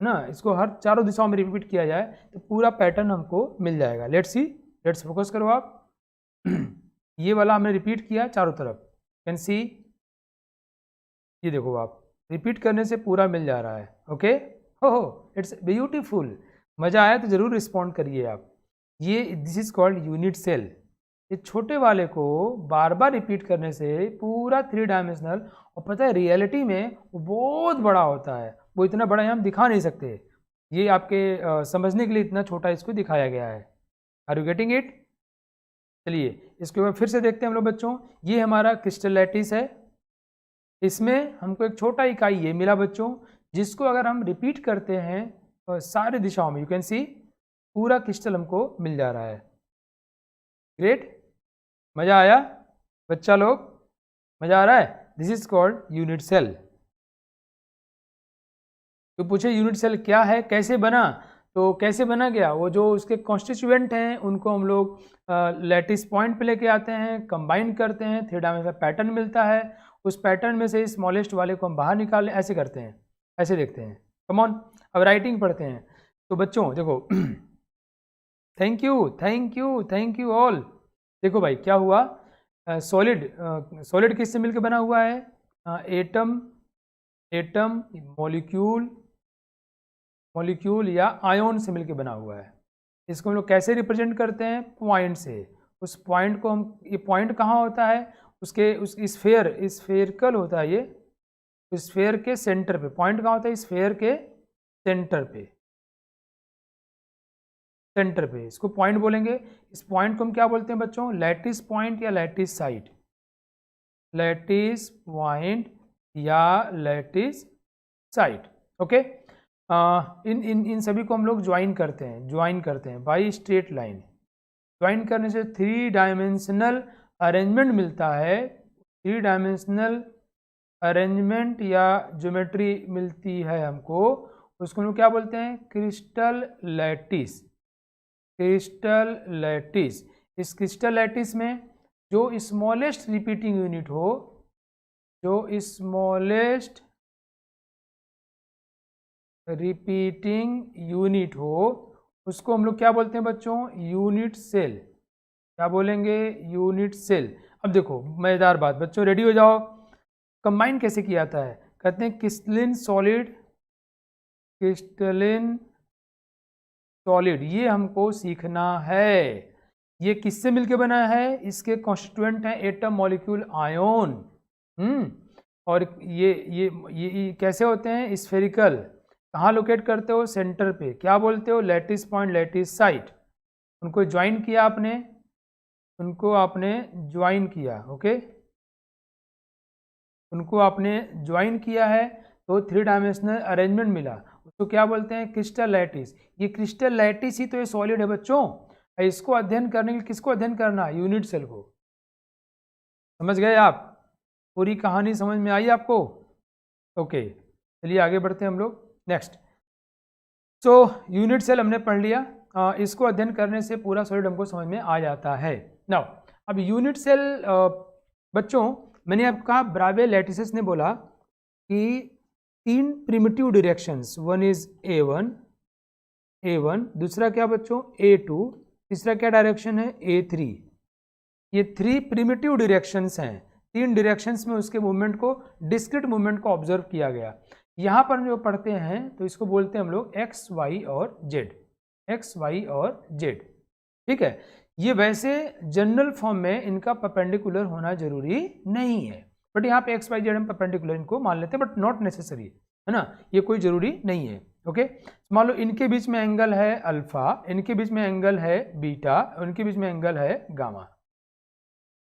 ना, इसको हर चारों दिशाओं में रिपीट किया जाए तो पूरा पैटर्न हमको मिल जाएगा। लेट्स फोकस करो आप। ये वाला हमने रिपीट किया चारों तरफ, कैन सी, ये देखो आप रिपीट करने से पूरा मिल जा रहा है। ओके, हो इट्स ब्यूटीफुल। मज़ा आया तो ज़रूर रिस्पॉन्ड करिए आप। ये this is called unit cell. ये छोटे वाले को बार बार रिपीट करने से पूरा 3 डायमेंशनल, और पता है रियलिटी में वो बहुत बड़ा होता है, वो इतना बड़ा हम दिखा नहीं सकते, ये आपके समझने के लिए इतना छोटा इसको दिखाया गया है। Are you getting it? चलिए इसके ऊपर फिर से देखते हैं हम लोग बच्चों। ये हमारा क्रिस्टल लैटिस है, इसमें हमको एक छोटा इकाई ये मिला बच्चों, जिसको अगर हम रिपीट करते हैं सारे दिशाओं में, यू कैन सी पूरा क्रिस्टल हमको मिल जा रहा है। ग्रेट, मज़ा आया बच्चा लोग, मज़ा आ रहा है? This is called unit cell. तो पूछे यूनिट सेल क्या है, कैसे बना, तो कैसे बना गया, वो जो उसके कॉन्स्टिट्यूएंट हैं उनको हम लोग लैटिस पॉइंट पे लेके आते हैं, कंबाइन करते हैं, 3 डायमेंशनल पैटर्न मिलता है, उस पैटर्न में से स्मॉलेस्ट वाले को हम बाहर निकालें, ऐसे करते हैं, ऐसे देखते हैं। कम ऑन, अब राइटिंग पढ़ते हैं। तो बच्चों देखो thank you thank you thank you all. देखो भाई क्या हुआ, सॉलिड किससे मिलकर बना हुआ है, एटम मॉलिक्यूल या आयोन से मिलकर बना हुआ है। इसको हम लोग कैसे रिप्रेजेंट करते हैं, पॉइंट से। उस पॉइंट को हम, ये पॉइंट कहाँ होता है, उसके उस स्फेरिकल होता है, ये स्फेयर के सेंटर पे। पॉइंट कहाँ होता है, स्फेयर के सेंटर पे इसको पॉइंट बोलेंगे। इस पॉइंट को हम क्या बोलते हैं बच्चों, लैटिस पॉइंट या लैटिस साइट, लैटिस पॉइंट या लैटिस साइट। ओके, इन सभी को हम लोग ज्वाइन करते हैं बाई स्ट्रेट लाइन। ज्वाइन करने से 3 डायमेंशनल अरेंजमेंट मिलता है, 3 डायमेंशनल अरेंजमेंट या ज्योमेट्री मिलती है हमको। उसको हम लोग क्या बोलते हैं, क्रिस्टल लैटिस। इस क्रिस्टल लैटिस में जो स्मॉलेस्ट रिपीटिंग यूनिट हो, जो स्मॉलेस्ट रिपीटिंग यूनिट हो, उसको हम लोग क्या बोलते हैं बच्चों, यूनिट सेल। क्या बोलेंगे, यूनिट सेल। अब देखो मजेदार बात, बच्चों रेडी हो जाओ। कंबाइन कैसे किया जाता है, कहते हैं क्रिस्टलिन सॉलिड, ये हमको सीखना है। ये किससे मिलके बना है, इसके कॉन्स्टिट्यूएंट हैं एटम, मॉलिक्यूल, आयोन। और ये कैसे होते हैं, स्फेरिकल। कहाँ लोकेट करते हो, सेंटर पे। क्या बोलते हो, लैटिस पॉइंट, लैटिस साइट। उनको ज्वाइन किया आपने, ओके, उनको आपने ज्वाइन किया है तो 3 डायमेंशनल अरेंजमेंट मिला। उसको क्या बोलते हैं, क्रिस्टल लैटिस। ये क्रिस्टल लैटिस ही तो ये सॉलिड है बच्चों। इसको अध्ययन करने के लिए किसको अध्ययन करना है, यूनिट सेल को। समझ गए आप, पूरी कहानी समझ में आई आपको। ओके चलिए आगे बढ़ते हैं हम लोग नेक्स्ट। सो यूनिट सेल हमने पढ़ लिया, इसको अध्ययन करने से पूरा सॉलिड हमको समझ में आ जाता है। नाउ अब यूनिट सेल बच्चों, मैंने आपको कहा ब्रावे लैटिसेस ने बोला कि 3 primitive directions, one is A1, दूसरा क्या बच्चों A2, तीसरा क्या डायरेक्शन है A3। ये 3 प्रिमिटिव डायरेक्शंस हैं। 3 डायरेक्शंस में उसके मूवमेंट को, डिस्क्रीट मूवमेंट को ऑब्जर्व किया गया। यहाँ पर जो पढ़ते हैं तो इसको बोलते हैं हम लोग एक्स वाई और जेड। ठीक है, ये वैसे जनरल फॉर्म में इनका परपेंडिकुलर होना जरूरी नहीं है, बट यहाँ पे एक्स वाई जेड हम परपेंडिकुलर इनको मान लेते हैं, बट नॉट नेसेसरी, है ना, ये कोई जरूरी नहीं है। ओके, मान लो इनके बीच में एंगल है अल्फा, इनके बीच में एंगल है बीटा, इनके बीच में एंगल है गामा।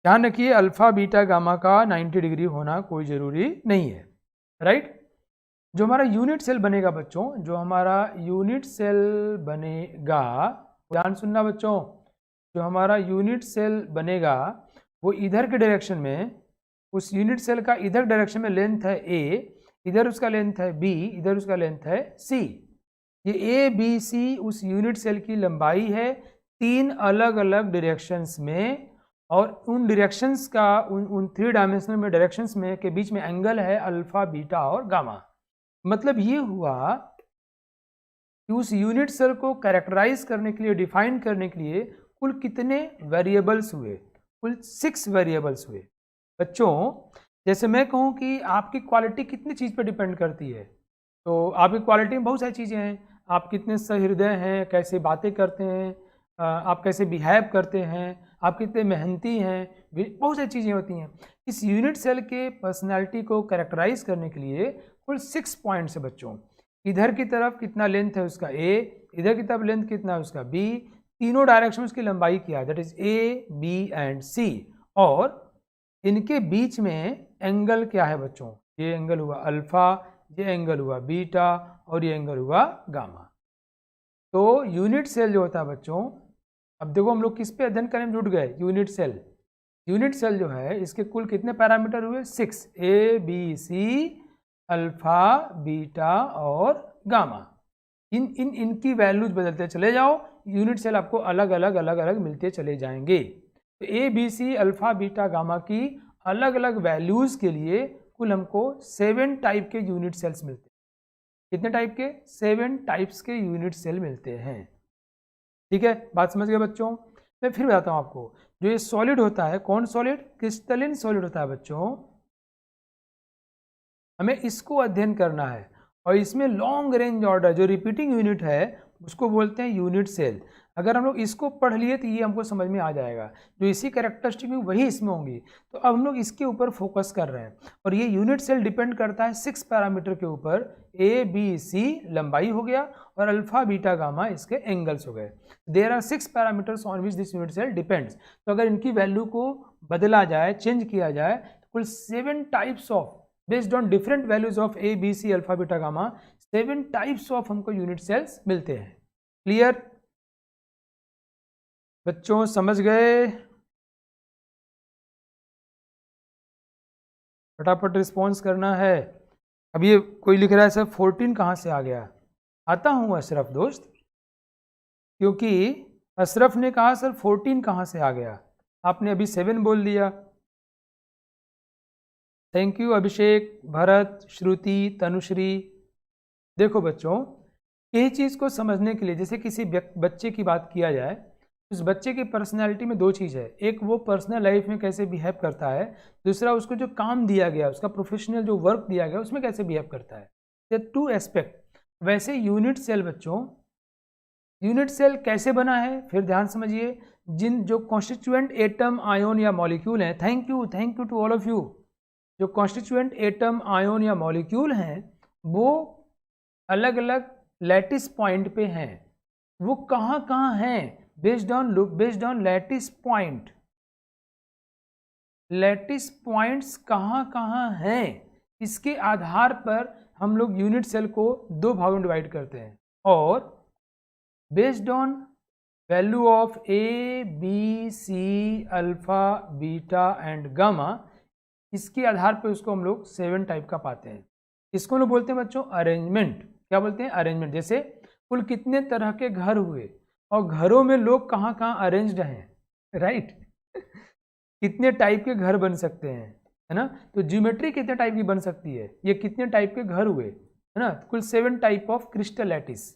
ध्यान रखिए अल्फा बीटा गामा का 90 डिग्री होना कोई जरूरी नहीं है, राइट। जो हमारा यूनिट सेल बनेगा बच्चों, जो हमारा यूनिट सेल बनेगा, ध्यान सुनना बच्चों, जो हमारा यूनिट सेल बनेगा वो इधर के डायरेक्शन में, उस यूनिट सेल का इधर डायरेक्शन में लेंथ है A, इधर उसका लेंथ है B, इधर उसका लेंथ है C। ये A B C उस यूनिट सेल की लंबाई है 3 अलग अलग डायरेक्शंस में, और उन डायरेक्शंस का, उन 3 डायमेंशनल में डायरेक्शंस में के बीच में एंगल है अल्फा बीटा और गामा। मतलब ये हुआ कि उस यूनिट सेल को कैरेक्टराइज करने के लिए, डिफाइन करने के लिए कुल कितने वेरिएबल्स हुए, कुल 6 वेरिएबल्स हुए। बच्चों जैसे मैं कहूँ कि आपकी क्वालिटी कितनी चीज़ पर डिपेंड करती है, तो आपकी क्वालिटी में बहुत सारी चीज़ें हैं। आप कितने सहृदय हैं, कैसे बातें करते हैं, आप कैसे बिहेव करते हैं, आप कितने मेहनती हैं, बहुत सारी चीज़ें होती हैं। इस यूनिट सेल के पर्सनैलिटी को कैरेक्टराइज करने के लिए कुल 6 पॉइंट्स है बच्चों। इधर की तरफ कितना लेंथ है उसका A, इधर की तरफ लेंथ कितना है उसका B, तीनों डायरेक्शन उसकी लंबाई क्या है, that is A, B and C, और इनके बीच में एंगल क्या है बच्चों, ये एंगल हुआ अल्फा, ये एंगल हुआ बीटा और ये एंगल हुआ गामा। तो यूनिट सेल जो होता है बच्चों, अब देखो हम लोग किस पे अध्ययन करने में जुट गए, यूनिट सेल। यूनिट सेल जो है इसके कुल कितने पैरामीटर हुए, 6, A B C, alpha beta और गामा। इनकी वैल्यूज बदलते चले जाओ, यूनिट सेल आपको अलग अलग मिलते चले जाएंगे। तो A B C alpha beta gamma की अलग अलग वैल्यूज के लिए कुल हमको 7 टाइप के यूनिट सेल्स मिलते हैं। कितने टाइप के? 7 टाइप्स के यूनिट सेल मिलते हैं। ठीक है, बात समझ गए बच्चों? मैं फिर बताता हूँ आपको, जो ये सॉलिड होता है, कौन सॉलिड? क्रिस्टलिन सॉलिड होता है बच्चों। हमें इसको अध्ययन करना है और इसमें लॉन्ग रेंज ऑर्डर जो रिपीटिंग यूनिट है उसको बोलते हैं यूनिट सेल। अगर हम लोग इसको पढ़ लिए तो ये हमको समझ में आ जाएगा, जो इसी कैरेक्टरिस्टिक में वही इसमें होंगी। तो अब हम लोग इसके ऊपर फोकस कर रहे हैं और ये यूनिट सेल डिपेंड करता है 6 पैरामीटर के ऊपर। ए बी सी लंबाई हो गया और अल्फा बीटा गामा इसके एंगल्स हो गए। There are 6 parameters on which this unit cell depends. तो अगर इनकी वैल्यू को बदला जाए, चेंज किया जाए, तो कुल 7 types of based on different values of A B C alpha beta gamma 7 types of हमको यूनिट सेल्स मिलते हैं। क्लियर बच्चों, समझ गए? फटाफट रिस्पॉन्स करना है। अब ये कोई लिख रहा है सर 14 कहाँ से आ गया? आता हूँ अशरफ दोस्त, क्योंकि अशरफ ने कहा सर 14 कहाँ से आ गया, आपने अभी 7 बोल दिया। थैंक यू अभिषेक, भरत, श्रुति, तनुश्री। देखो बच्चों, यही चीज़ को समझने के लिए जैसे किसी बच्चे की बात किया जाए, उस बच्चे की पर्सनैलिटी में 2 चीज़ है। एक वो पर्सनल लाइफ में कैसे बिहेव करता है, दूसरा उसको जो काम दिया गया, उसका प्रोफेशनल जो वर्क दिया गया उसमें कैसे बिहेव करता है। ये 2 एस्पेक्ट। वैसे यूनिट सेल बच्चों, यूनिट सेल कैसे बना है फिर ध्यान समझिए। जिन जो कॉन्स्टिट्यूएंट एटम, आयोन या मॉलिक्यूल हैं, thank you to all of you, जो कॉन्स्टिट्यूएंट एटम, आयोन या मॉलिक्यूल हैं वो अलग अलग लैटिस पॉइंट पे हैं। वो कहाँ कहाँ हैं? Based on lattice point. Lattice points कहाँ कहाँ हैं, इसके आधार पर हम लोग यूनिट सेल को 2 भागों में डिवाइड करते हैं। और based on value of A B C alpha beta and gamma, इसके आधार पर उसको हम लोग 7 टाइप का पाते हैं। इसको हम लोग बोलते हैं बच्चों अरेंजमेंट। क्या बोलते हैं? अरेंजमेंट। जैसे कुल कितने तरह के घर हुए और घरों में लोग कहाँ कहाँ अरेंज्ड हैं, राइट? कितने टाइप के घर बन सकते हैं, है ना? तो ज्योमेट्री कितने टाइप की बन सकती है, ये कितने टाइप के घर हुए, है ना? कुल 7 टाइप ऑफ क्रिस्टल लैटिस।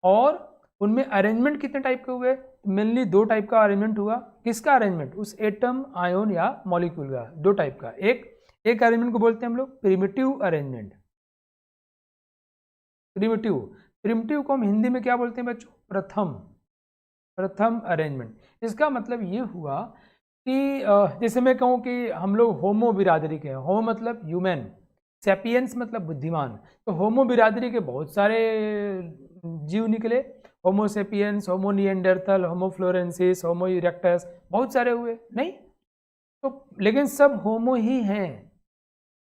और उनमें अरेंजमेंट कितने टाइप के हुए? मेनली 2 टाइप का अरेंजमेंट हुआ। किसका अरेंजमेंट? उस एटम, आयोन या मॉलिक्यूल का। 2 टाइप का। एक अरेंजमेंट को बोलते हैं हम लोग प्रिमिटिव अरेंजमेंट। प्रिमिटिव को हम हिंदी में क्या बोलते हैं बच्चों? प्रथम अरेंजमेंट। इसका मतलब ये हुआ कि जैसे मैं कहूँ कि हम लोग होमो बिरादरी के हैं। होमो मतलब ह्यूमन, सैपियंस मतलब बुद्धिमान। तो होमो बिरादरी के बहुत सारे जीव निकले, होमो सैपियंस, होमो निएंडरथल, होमो फ्लोरेंसिस, होमो इरेक्टस, बहुत सारे हुए नहीं? तो लेकिन सब होमो ही हैं,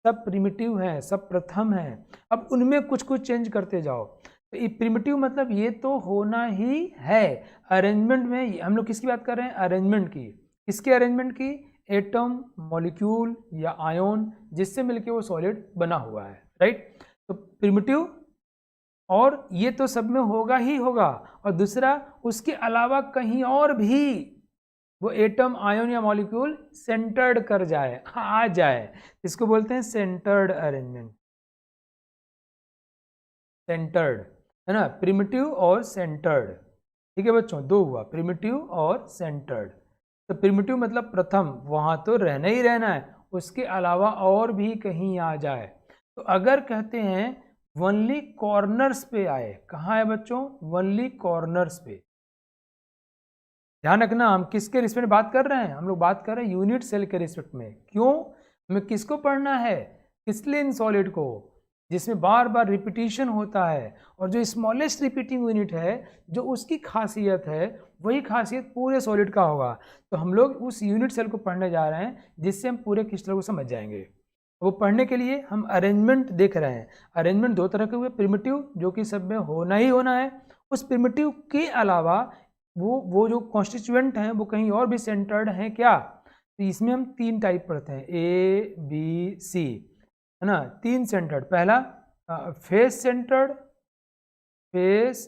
सब प्रिमिटिव हैं, सब प्रथम हैं। अब उनमें कुछ कुछ चेंज करते जाओ। तो ये प्रिमिटिव मतलब ये तो होना ही है। अरेंजमेंट में हम लोग किसकी बात कर रहे हैं? अरेंजमेंट की। किसके अरेंजमेंट की? एटम, मॉलिक्यूल या आयोन, जिससे मिलके वो सॉलिड बना हुआ है, राइट? तो प्रिमिटिव, और ये तो सब में होगा ही होगा। और दूसरा, उसके अलावा कहीं और भी वो एटम, आयोन या मॉलिक्यूल सेंटर्ड कर जाए, आ जाए, इसको बोलते हैं सेंटर्ड अरेंजमेंट। सेंटर्ड, है ना? प्रिमिटिव और सेंटर्ड। ठीक है बच्चों, 2 हुआ, प्रिमिटिव और सेंटर्ड। तो प्रिमिटिव मतलब प्रथम, वहां तो रहना ही रहना है, उसके अलावा और भी कहीं आ जाए। तो अगर कहते हैं वनली कॉर्नर्स पे आए, कहाँ है बच्चों? वनली कॉर्नर्स पे। ध्यान रखना, हम किसके रिस्पेक्ट में बात कर रहे हैं? हम लोग बात कर रहे हैं यूनिट सेल के रिस्पेक्ट में। क्यों? हमें किसको पढ़ना है? क्रिस्टलिन सॉलिड को, जिसमें बार बार रिपीटिशन होता है। और जो स्मॉलेस्ट रिपीटिंग यूनिट है, जो उसकी खासियत है, वही खासियत पूरे सॉलिड का होगा। तो हम लोग उस यूनिट सेल को पढ़ने जा रहे हैं, जिससे हम पूरे क्रिस्टल को समझ जाएंगे। वो पढ़ने के लिए हम अरेंजमेंट देख रहे हैं। अरेंजमेंट 2 तरह के हुए, प्रिमिटिव जो कि सब में होना ही होना है, उस प्रिमिटिव के अलावा वो जो कॉन्स्टिट्यूएंट हैं वो कहीं और भी सेंटर्ड हैं क्या? तो इसमें हम 3 टाइप पढ़ते हैं, ए बी सी, है ना? 3 सेंटर्ड। पहला face centred, face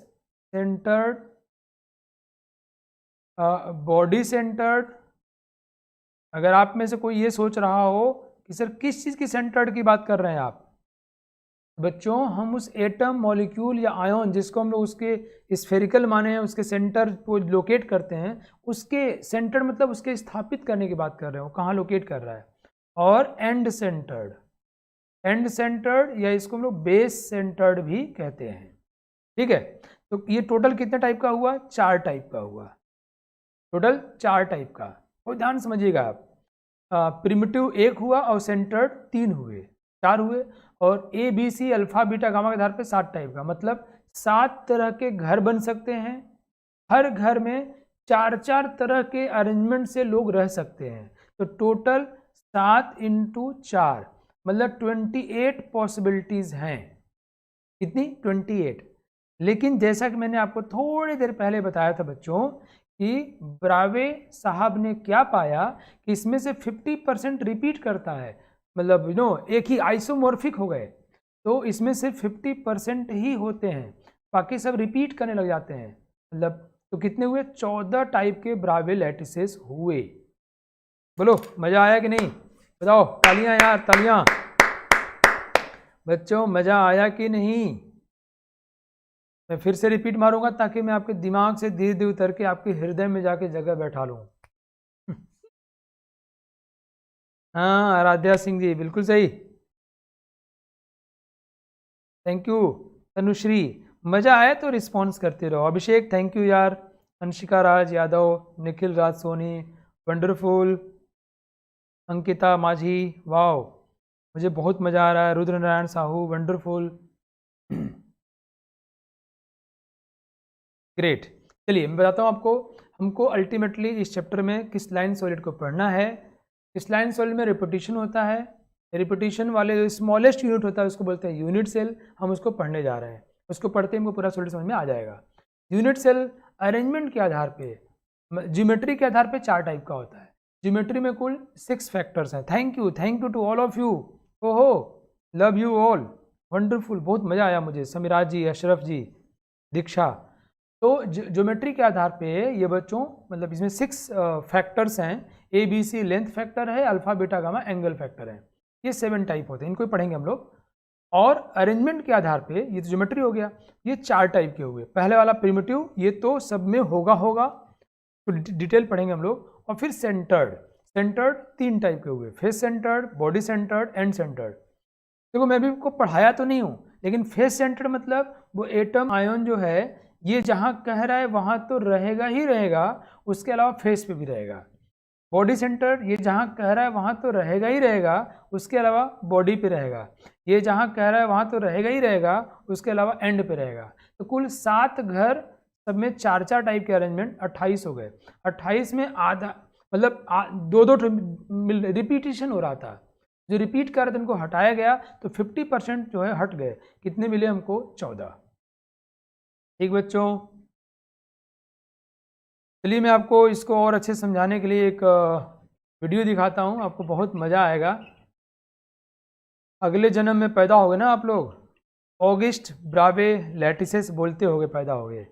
centred, body centred. अगर आप में से कोई ये सोच रहा हो कि सर किस चीज़ की सेंटर्ड की बात कर रहे हैं आप, बच्चों हम उस एटम, मॉलिक्यूल या आयन जिसको हम लोग उसके स्फेरिकल माने हैं, उसके सेंटर को लोकेट करते हैं, उसके सेंटर मतलब उसके स्थापित करने की बात कर रहे हो, कहाँ लोकेट कर रहा है। और एंड सेंटर्ड, एंड सेंटर्ड या इसको हम लोग बेस सेंटर्ड भी कहते हैं। ठीक है, तो ये टोटल कितने टाइप का हुआ? 4 टाइप का हुआ, टोटल 4 टाइप का। और ध्यान समझिएगा आप, प्रिमिटिव 1 हुआ और सेंटर्ड 3 हुए, 4 हुए। और A B C alpha beta gamma के आधार पे 7 टाइप का, मतलब 7 तरह के घर बन सकते हैं। हर घर में 4-4 तरह के अरेंजमेंट से लोग रह सकते हैं। तो टोटल 7 × 4 मतलब 28 पॉसिबिलिटीज़ हैं। कितनी? 28। लेकिन जैसा कि मैंने आपको थोड़ी देर पहले बताया था बच्चों कि ब्रावे साहब ने क्या पाया कि इसमें से 50% रिपीट करता है, मतलब एक ही आइसोमॉर्फिक हो गए, तो इसमें सिर्फ 50% ही होते हैं, बाकी सब रिपीट करने लग जाते हैं। मतलब तो कितने हुए? 14 टाइप के ब्रावे लैटिसेस हुए। बोलो मज़ा आया कि नहीं? बताओ, तालियां यार, तालियां। बच्चों मज़ा आया कि नहीं? मैं फिर से रिपीट मारूंगा ताकि मैं आपके दिमाग से धीरे धीरे उतर के आपके हृदय में जाके जगह बैठा लूँ। हाँ आराध्या सिंह जी, बिल्कुल सही, थैंक यू। तनुश्री, मज़ा आया तो रिस्पॉन्स करते रहो। अभिषेक थैंक यू यार। अंशिका राज यादव, निखिल राज सोनी वंडरफुल, अंकिता माझी वाओ, मुझे बहुत मज़ा आ रहा है। Rudra Narayan Sahu wonderful, great. चलिए मैं बताता हूँ आपको, हमको अल्टीमेटली इस चैप्टर में क्रिस्टलाइन सॉलिड को पढ़ना है। क्रिस्टलाइन सॉलिड में रिपीटिशन होता है, रिपीटिशन वाले जो स्मॉलेस्ट यूनिट होता है उसको बोलते हैं यूनिट सेल। हम उसको पढ़ने जा रहे हैं, उसको पढ़ते हमको पूरा सॉलिड समझ में आ जाएगा। यूनिट सेल अरेंजमेंट के आधार पे, ज्योमेट्री के आधार पे 4 टाइप का होता है। ज्योमेट्री में कुल 6 फैक्टर्स हैं। Thank you to all of you. ओहो, लव यू ऑल, वंडरफुल, बहुत मज़ा आया मुझे। समीराज जी, अशरफ जी, दीक्षा। तो ज्योमेट्री के आधार पे ये बच्चों, मतलब इसमें 6 फैक्टर्स हैं। A B C length factor है, alpha beta gamma angle factor है। ये 7 टाइप होते हैं, इनको ही पढ़ेंगे हम लोग। और अरेंजमेंट के आधार पे, ये तो ज्योमेट्री हो गया, ये 4 टाइप के हुए। पहले वाला प्रिमिटिव, ये तो सब में होगा, तो डिटेल पढ़ेंगे हम लोग। और फिर सेंटर्ड, सेंटर्ड 3 टाइप के हुए, face centred, body centred, and centred. देखो मैं भी आपको पढ़ाया तो नहीं हूँ, लेकिन फेस सेंटर्ड मतलब वो एटम आयन जो है ये जहाँ कह रहा है वहाँ तो रहेगा ही रहेगा, उसके अलावा फेस पे भी रहेगा। बॉडी सेंटर, ये जहाँ कह रहा है वहाँ तो रहेगा ही रहेगा, उसके अलावा बॉडी पे रहेगा। ये जहाँ कह रहा है वहाँ तो रहेगा ही रहेगा, उसके अलावा एंड पे रहेगा। तो कुल 7 घर, सब में 4-4 टाइप के अरेंजमेंट, 28 हो गए। 28 में आधा मतलब 2-2 रिपीटिशन हो रहा था, जो रिपीट कर रहे थे उनको हटाया गया, तो 50% जो है हट गए। कितने मिले हमको? 14। ठीक बच्चों, चलिए मैं आपको इसको और अच्छे समझाने के लिए एक वीडियो दिखाता हूँ, आपको बहुत मज़ा आएगा। अगले जन्म में पैदा हो गए ना आप लोग, ऑगस्ट ब्रावे लैटिसेस बोलते होगे पैदा हो गए,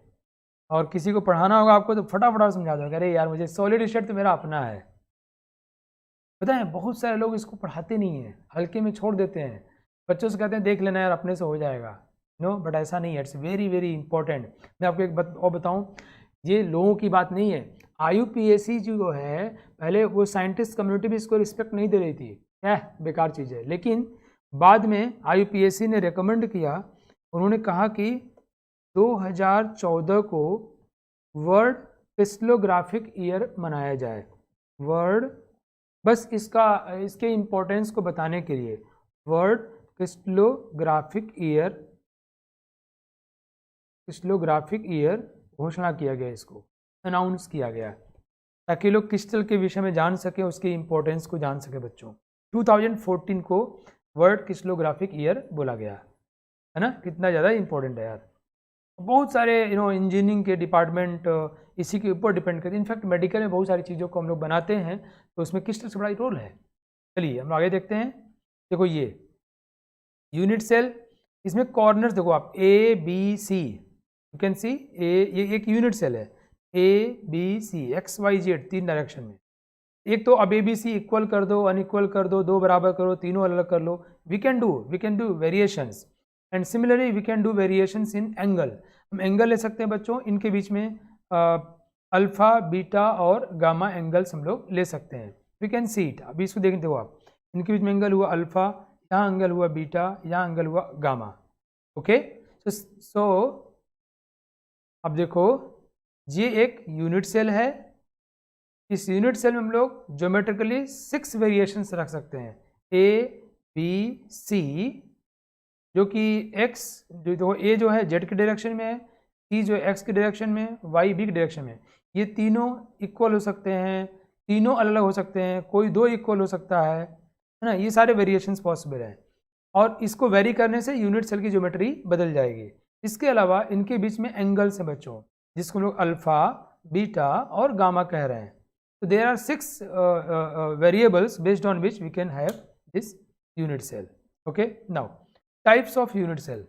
और किसी को पढ़ाना होगा आपको तो फटाफट समझा दोगे, अरे यार मुझे सॉलिड स्टेट तो मेरा अपना है। पता है बहुत सारे लोग इसको पढ़ाते नहीं हैं, हल्के में छोड़ देते हैं, बच्चों से कहते हैं देख लेना यार अपने से हो जाएगा। नो, बट ऐसा नहीं है, इट्स वेरी वेरी इंपॉर्टेंट। मैं आपको एक बात और बताऊं, ये लोगों की बात नहीं है। IUPAC जो है, पहले वो साइंटिस्ट कम्युनिटी भी इसको रिस्पेक्ट नहीं दे रही थी, क्या बेकार चीज़ है, लेकिन बाद में IUPAC ने रिकमेंड किया। उन्होंने कहा कि 2014 को वर्ल्ड क्रिस्टलोग्राफिक ईयर मनाया जाए। वर्ल्ड, बस इसके इम्पोर्टेंस को बताने के लिए वर्ल्ड क्रिस्टलोग्राफिक ईयर घोषणा किया गया, इसको अनाउंस किया गया, ताकि लोग क्रिस्टल के विषय में जान सकें, उसके इम्पोर्टेंस को जान सके बच्चों। 2014 को वर्ल्ड क्रिस्टलोग्राफिक ईयर बोला गया है ना, कितना ज़्यादा इंपॉर्टेंट है यार। बहुत सारे इंजीनियरिंग के डिपार्टमेंट इसी के ऊपर डिपेंड करते हैं। इनफैक्ट मेडिकल में बहुत सारी चीज़ों को हम लोग बनाते हैं, तो उसमें क्रिस्टल से बड़ा रोल है। चलिए हम आगे देखते हैं। देखो ये यूनिट सेल, इसमें कॉर्नर्स देखो आप, A B C, you can see ये एक यूनिट सेल है, A B C X Y Z 3 direction में। एक तो अब ए बी सी इक्वल कर दो, अनइक्वल कर दो, दो बराबर करो, तीनों अलग कर लो, we can do variations. And similarly we can do variations in angle. हम एंगल ले सकते हैं बच्चों, इनके बीच में अल्फा बीटा और गामा एंगल्स हम लोग ले सकते हैं। We can see it. अभी इसको देखते हो आप, इनके बीच में एंगल हुआ अल्फा, यहाँ एंगल हुआ बीटा, यहाँ एंगल हुआ गामा। ओके, सो अब देखो, ये एक यूनिट सेल है। इस यूनिट सेल में हम लोग ज्योमेट्रिकली 6 वेरिएशंस रख सकते हैं, ए बी सी, जो कि एक्स जो ए जो है जेड के डायरेक्शन में है, सी जो एक्स के डायरेक्शन में है, वाई बी के डायरेक्शन में। ये तीनों इक्वल हो सकते हैं, तीनों अलग अलग हो सकते हैं, कोई दो इक्वल हो सकता है ना। ये सारे वेरिएशंस पॉसिबल हैं, और इसको वेरी करने से यूनिट सेल की ज्योमेट्री बदल जाएगी। इसके अलावा इनके बीच में एंगल्स हैं बच्चों, जिसको लोग अल्फा बीटा और गामा कह रहे हैं। So there are 6 variables based on which we can have this unit cell. Okay, now types of unit cell.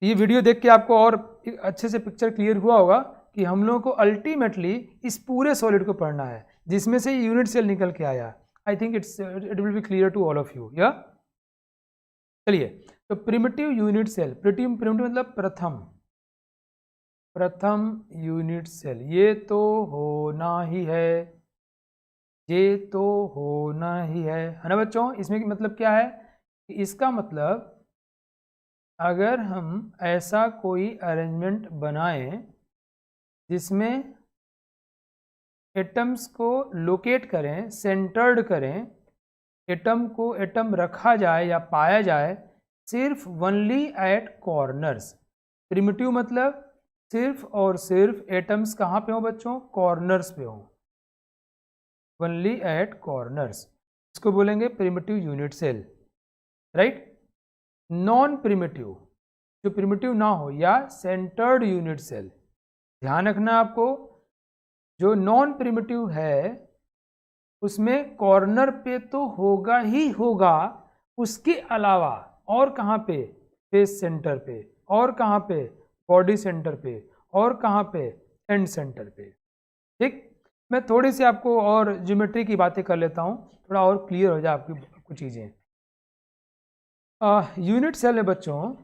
ये वीडियो देख के आपको और अच्छे से पिक्चर क्लियर हुआ होगा कि हम लोगों को अल्टीमेटली इस पूरे सॉलिड को पढ़ना है जिसमें से यूनिट सेल निकल के आया। I think it will be clear to all of you. या चलिए, तो प्रिमिटिव यूनिट सेल, प्रिमिटिव मतलब प्रथम यूनिट सेल, ये तो होना ही है, ये तो होना ही है ना बच्चों। इसमें मतलब क्या है कि इसका मतलब अगर हम ऐसा कोई अरेंजमेंट बनाएं जिसमें एटम्स को लोकेट करें, सेंटर्ड करें, एटम को एटम रखा जाए या पाया जाए सिर्फ ओनली एट कॉर्नर्स। प्रिमिटिव मतलब सिर्फ और सिर्फ एटम्स कहाँ पे हो बच्चों? कॉर्नर्स पे हो, ओनली एट कॉर्नर्स। इसको बोलेंगे primitive unit cell, right. Non primitive, जो प्रिमिटिव ना हो, या सेंटर्ड यूनिट सेल। ध्यान रखना आपको, जो नॉन प्रिमिटिव है उसमें कॉर्नर पे तो होगा ही होगा, उसके अलावा और कहाँ पे? फेस सेंटर पे, और कहाँ पे? बॉडी सेंटर पे, और कहाँ पे? एंड सेंटर पे। ठीक, मैं थोड़ी सी आपको और ज्योमेट्री की बातें कर लेता हूँ, थोड़ा और क्लियर हो जाए आपकी कुछ चीज़ें। यूनिट सेल है बच्चों,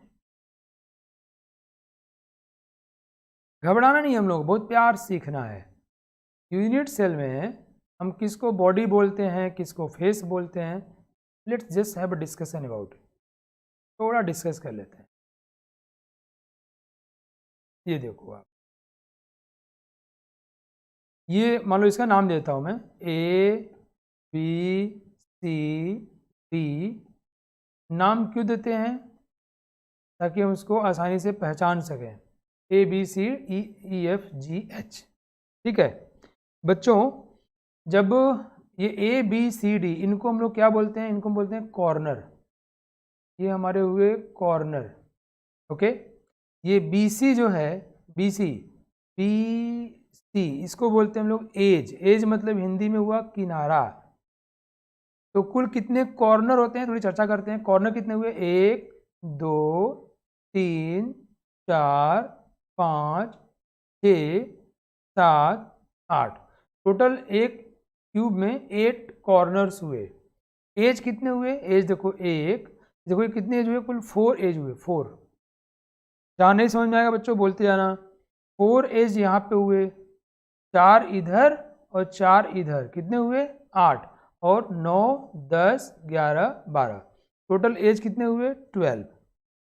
घबराना नहीं, हम लोग बहुत प्यार सीखना है। यूनिट सेल में हम किसको बॉडी बोलते हैं, किसको फेस बोलते हैं, let's just have a discussion about, थोड़ा डिस्कस कर लेते हैं। ये देखो आप, ये मान लो इसका नाम देता हूं मैं, ए बी सी डी। नाम क्यों देते हैं? ताकि हम उसको आसानी से पहचान सकें, A B C E F G H. ठीक है बच्चों, जब ये ए बी सी डी, इनको हम लोग क्या बोलते हैं? इनको हम बोलते हैं कॉर्नर। ये हमारे हुए कॉर्नर। ओके, ये बी सी जो है, बी सी इसको बोलते हैं हम लोग एज। एज मतलब हिंदी में हुआ किनारा। तो कुल कितने कॉर्नर होते हैं, थोड़ी चर्चा करते हैं। कॉर्नर कितने हुए? 1 2 3 4 5 6 7 8, टोटल एक क्यूब में 8 कॉर्नर्स हुए। एज कितने हुए? एज देखो 1, देखो ये कितने एज हुए? कुल 4 एज हुए। 4, जहाँ नहीं समझ में आएगा बच्चों बोलते जाना। 4 एज यहाँ पे हुए, 4 इधर और 4 इधर, कितने हुए? 8, और 9 10 11 12, टोटल एज कितने हुए? 12।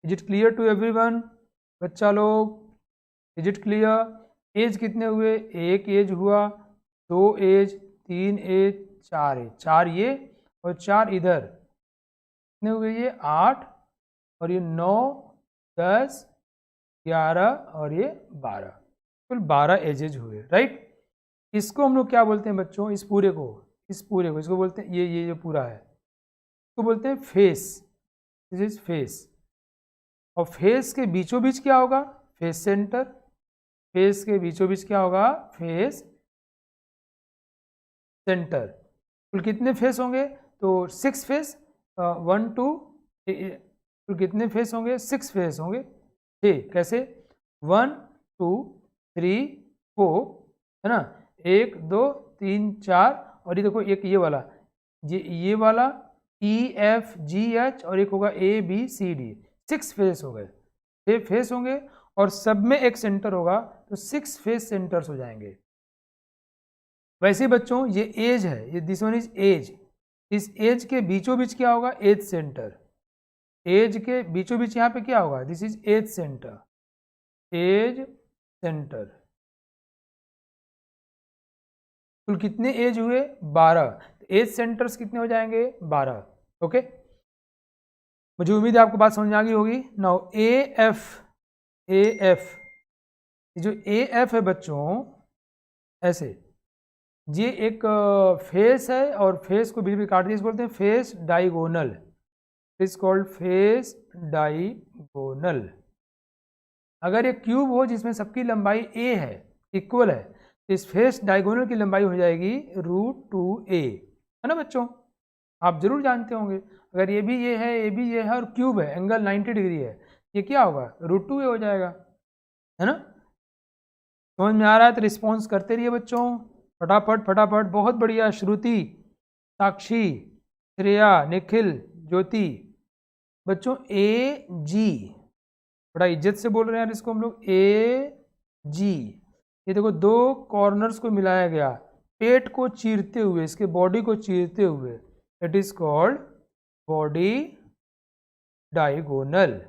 Is it clear to everyone बच्चा लोग? Is it clear? एज कितने हुए? 1 एज हुआ, 2 एज, 3 एज, 4 एज, 4 ये और 4 इधर, कितने हुए? ये 8, और ये 9 10 11 और ये 12, कुल 12 एजेज हुए, राइट। इसको हम लोग क्या बोलते हैं बच्चों? इस पूरे को इसको बोलते हैं, ये जो पूरा है इसको बोलते हैं फेस। This is face. और फेस के बीचों बीच क्या होगा? Face centre. फेस के बीचों बीच क्या होगा? Face centre. कुल कितने फेस होंगे? तो 6 फेस, 1 2, कुल कितने फेस होंगे? 6 फेस होंगे। ठीक, कैसे? 1 2 3 4 है ना, 1 2 3 4 और ये देखो एक ये वाला, ये वाला EFGH और एक होगा ABCD, 6 फेस हो गए, 6 फेस होंगे और सब में एक सेंटर होगा तो 6 फेस सेंटर्स हो जाएंगे। वैसे बच्चों ये एज है, ये दिस वन इज एज, इस एज के बीचों बीच क्या होगा, एज सेंटर, एज के बीचों बीच यहाँ पे क्या होगा, this is edge centre, edge centre. कुल कितने एज हुए, 12, एज सेंटर्स कितने हो जाएंगे, 12। ओके, मुझे उम्मीद है आपको बात समझ में आ गई होगी। नाउ AF जो AF है बच्चों, ऐसे ये एक फेस है और फेस को बीच में काट दिया, बोलते हैं face diagonal, is called face diagonal. अगर एक क्यूब हो जिसमें सबकी लंबाई a है, इक्वल है, तो इस फेस डायगोनल की लंबाई हो जाएगी √2a, है ना बच्चों, आप जरूर जानते होंगे। अगर ये भी ये है, ये भी ये है और क्यूब है, एंगल 90 डिग्री है, ये क्या होगा, √2a हो जाएगा, है ना। समझ में आ रहा है तो रिस्पॉन्स करते रहिए बच्चों, फटाफट फटाफट। बहुत बढ़िया, श्रुति, साक्षी, श्रेया, निखिल, ज्योति। बच्चों AG, बड़ा इज्जत से बोल रहे हैं यार इसको हम लोग, AG। ये देखो दो कॉर्नर्स को मिलाया गया, पेट को चीरते हुए, इसके बॉडी को चीरते हुए, it is called body diagonal,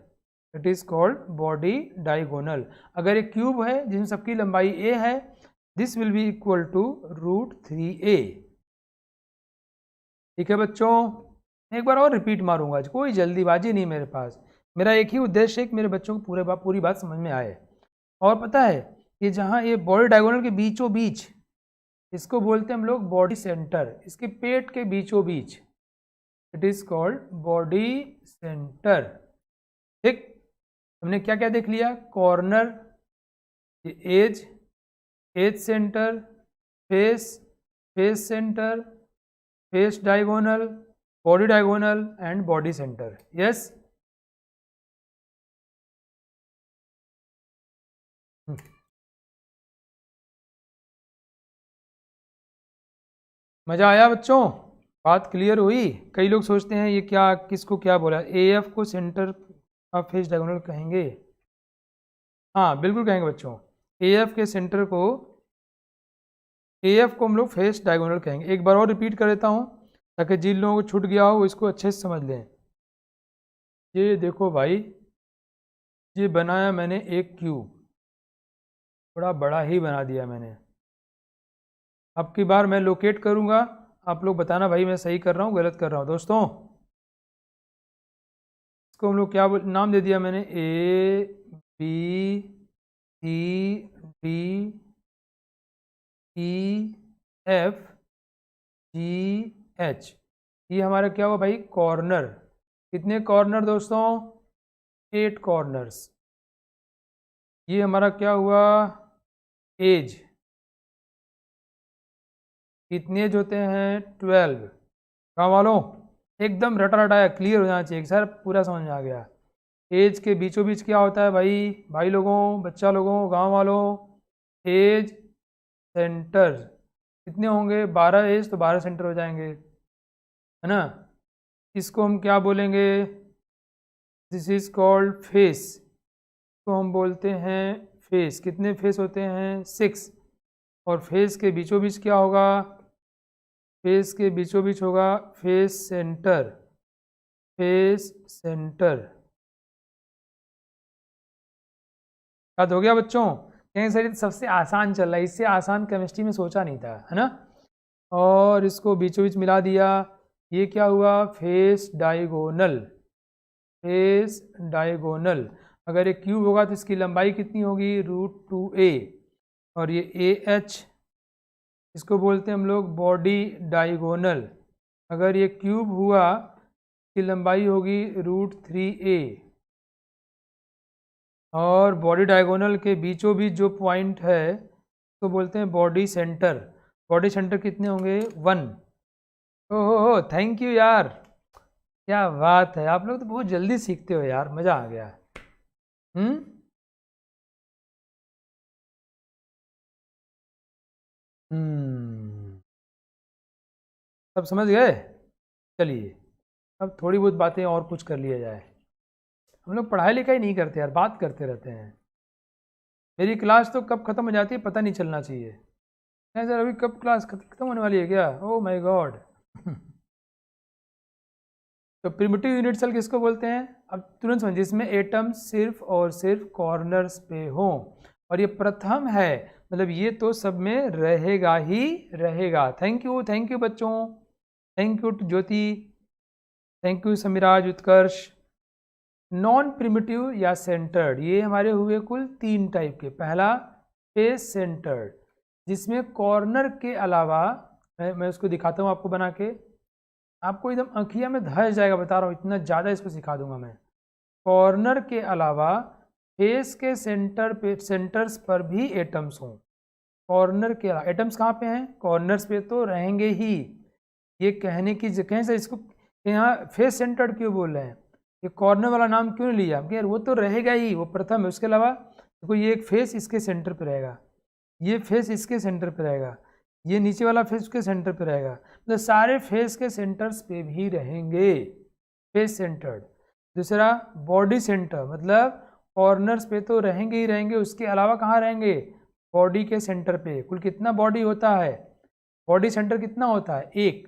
it is called body diagonal. अगर एक क्यूब है जिसमें सबकी लंबाई a है, this will be equal to √3a। ठीक है बच्चों, एक बार और रिपीट मारूंगा, कोई जल्दीबाजी नहीं मेरे पास, मेरा एक ही उद्देश्य है कि मेरे बच्चों को पूरी बात समझ में आए। और पता है कि जहाँ ये बॉडी डायगोनल के बीचों बीच, इसको बोलते हैं हम लोग बॉडी सेंटर, इसके पेट के बीचों बीच, it is called body centre. ठीक, हमने क्या क्या देख लिया, corner, edge, edge centre, face, face centre, face diagonal, body diagonal and body centre. Yes, मजा आया बच्चों, बात क्लियर हुई। कई लोग सोचते हैं ये क्या, किसको क्या बोला, AF को सेंटर ऑफ फेस डायगोनल कहेंगे, हाँ बिल्कुल कहेंगे बच्चों, AF के सेंटर को, AF को हम लोग फेस डायगोनल कहेंगे। एक बार और रिपीट कर देता हूँ ताकि जिन लोगों को छूट गया हो इसको अच्छे से समझ लें। ये देखो भाई, ये बनाया मैंने एक क्यूब, थोड़ा बड़ा ही बना दिया मैंने। अब की बार मैं लोकेट करूँगा, आप लोग बताना भाई मैं सही कर रहा हूँ गलत कर रहा हूँ। दोस्तों इसको हम लोग क्या नाम दे दिया मैंने, ABCDEFGH। ये हमारा क्या हुआ भाई, कॉर्नर। कितने कॉर्नर दोस्तों, 8 कॉर्नर्स। ये हमारा क्या हुआ, एज, कितने एज होते हैं, 12। गाँव वालों एकदम रटा रटाया, क्लियर हो जाना चाहिए सर, पूरा समझ में आ गया। एज के बीचों बीच क्या होता है भाई, भाई लोगों, बच्चा लोगों, गांव वालों, एज सेंटर कितने होंगे, 12 एज तो 12 सेंटर हो जाएंगे, है ना। इसको हम क्या बोलेंगे, दिस इज कॉल्ड फेस, तो हम बोलते हैं फेस। कितने फेस होते हैं, 6। और फेस के बीचों बीच क्या होगा, फेस के बीचों बीच होगा फेस सेंटर, फेस सेंटर। याद हो गया बच्चों, कहीं सर सबसे आसान चल रहा है, इससे आसान केमिस्ट्री में सोचा नहीं था, है ना। और इसको बीचों बीच मिला दिया, ये क्या हुआ, फेस डायगोनल, फेस डायगोनल। अगर एक क्यूब होगा तो इसकी लंबाई कितनी होगी, √2a। और ये AH, इसको बोलते हैं हम लोग बॉडी डायगोनल। अगर ये क्यूब हुआ इसकी लंबाई होगी √3a। और बॉडी डायगोनल के बीचों बीच जो पॉइंट है उसको बोलते हैं बॉडी सेंटर। बॉडी सेंटर कितने होंगे, 1। ओहो थैंक यू यार, क्या बात है, आप लोग तो बहुत जल्दी सीखते हो यार, मज़ा आ गया। सब समझ गए? चलिए अब थोड़ी बहुत बातें और कुछ कर लिया जाए। हम लोग पढ़ाई लिखाई नहीं करते यार, बात करते रहते हैं। मेरी क्लास तो कब खत्म हो जाती है पता नहीं चलना चाहिए। नहीं सर, अभी कब क्लास खत्म होने वाली है क्या? Oh my God. तो प्रिमिटिव यूनिट सेल किसको बोलते हैं? अब तुरंत समझिए, जिसमें एटम सिर्फ और सिर्फ कॉर्नर्स पे हो, और ये प्रथम है, मतलब ये तो सब में रहेगा ही रहेगा। थैंक यू बच्चों, thank you Jyoti, thank you Samiraj, Utkarsh. Non primitive या सेंटर्ड, ये हमारे हुए कुल 3 टाइप के। पहला फेस सेंटर्ड, जिसमें कॉर्नर के अलावा, मैं उसको दिखाता हूँ आपको बना के, आपको एकदम आँखिया में धस जाएगा, बता रहा हूँ, इतना ज़्यादा इसको सिखा दूंगा मैं। कॉर्नर के अलावा फेस के सेंटर्स पर भी एटम्स हों। कॉर्नर के अलावा एटम्स कहाँ पे हैं? कॉर्नर्स पे तो रहेंगे ही। ये कहने की जगह से इसको यहाँ फेस सेंटर्ड क्यों बोल रहे हैं, ये कॉर्नर वाला नाम क्यों नहीं लिया? यार वो तो रहेगा ही, वो प्रथम है। उसके अलावा देखो, ये एक फेस इसके सेंटर पे रहेगा, ये फेस इसके सेंटर पे रहेगा, ये नीचे वाला फेस उसके सेंटर पे रहेगा, मतलब सारे फेस के सेंटर्स पे भी रहेंगे, फेस सेंटर्ड। दूसरा बॉडी सेंटर, मतलब कॉर्नर्स पे तो रहेंगे ही रहेंगे, उसके अलावा कहाँ रहेंगे? बॉडी के सेंटर पे। कुल कितना बॉडी होता है? बॉडी सेंटर कितना होता है? 1।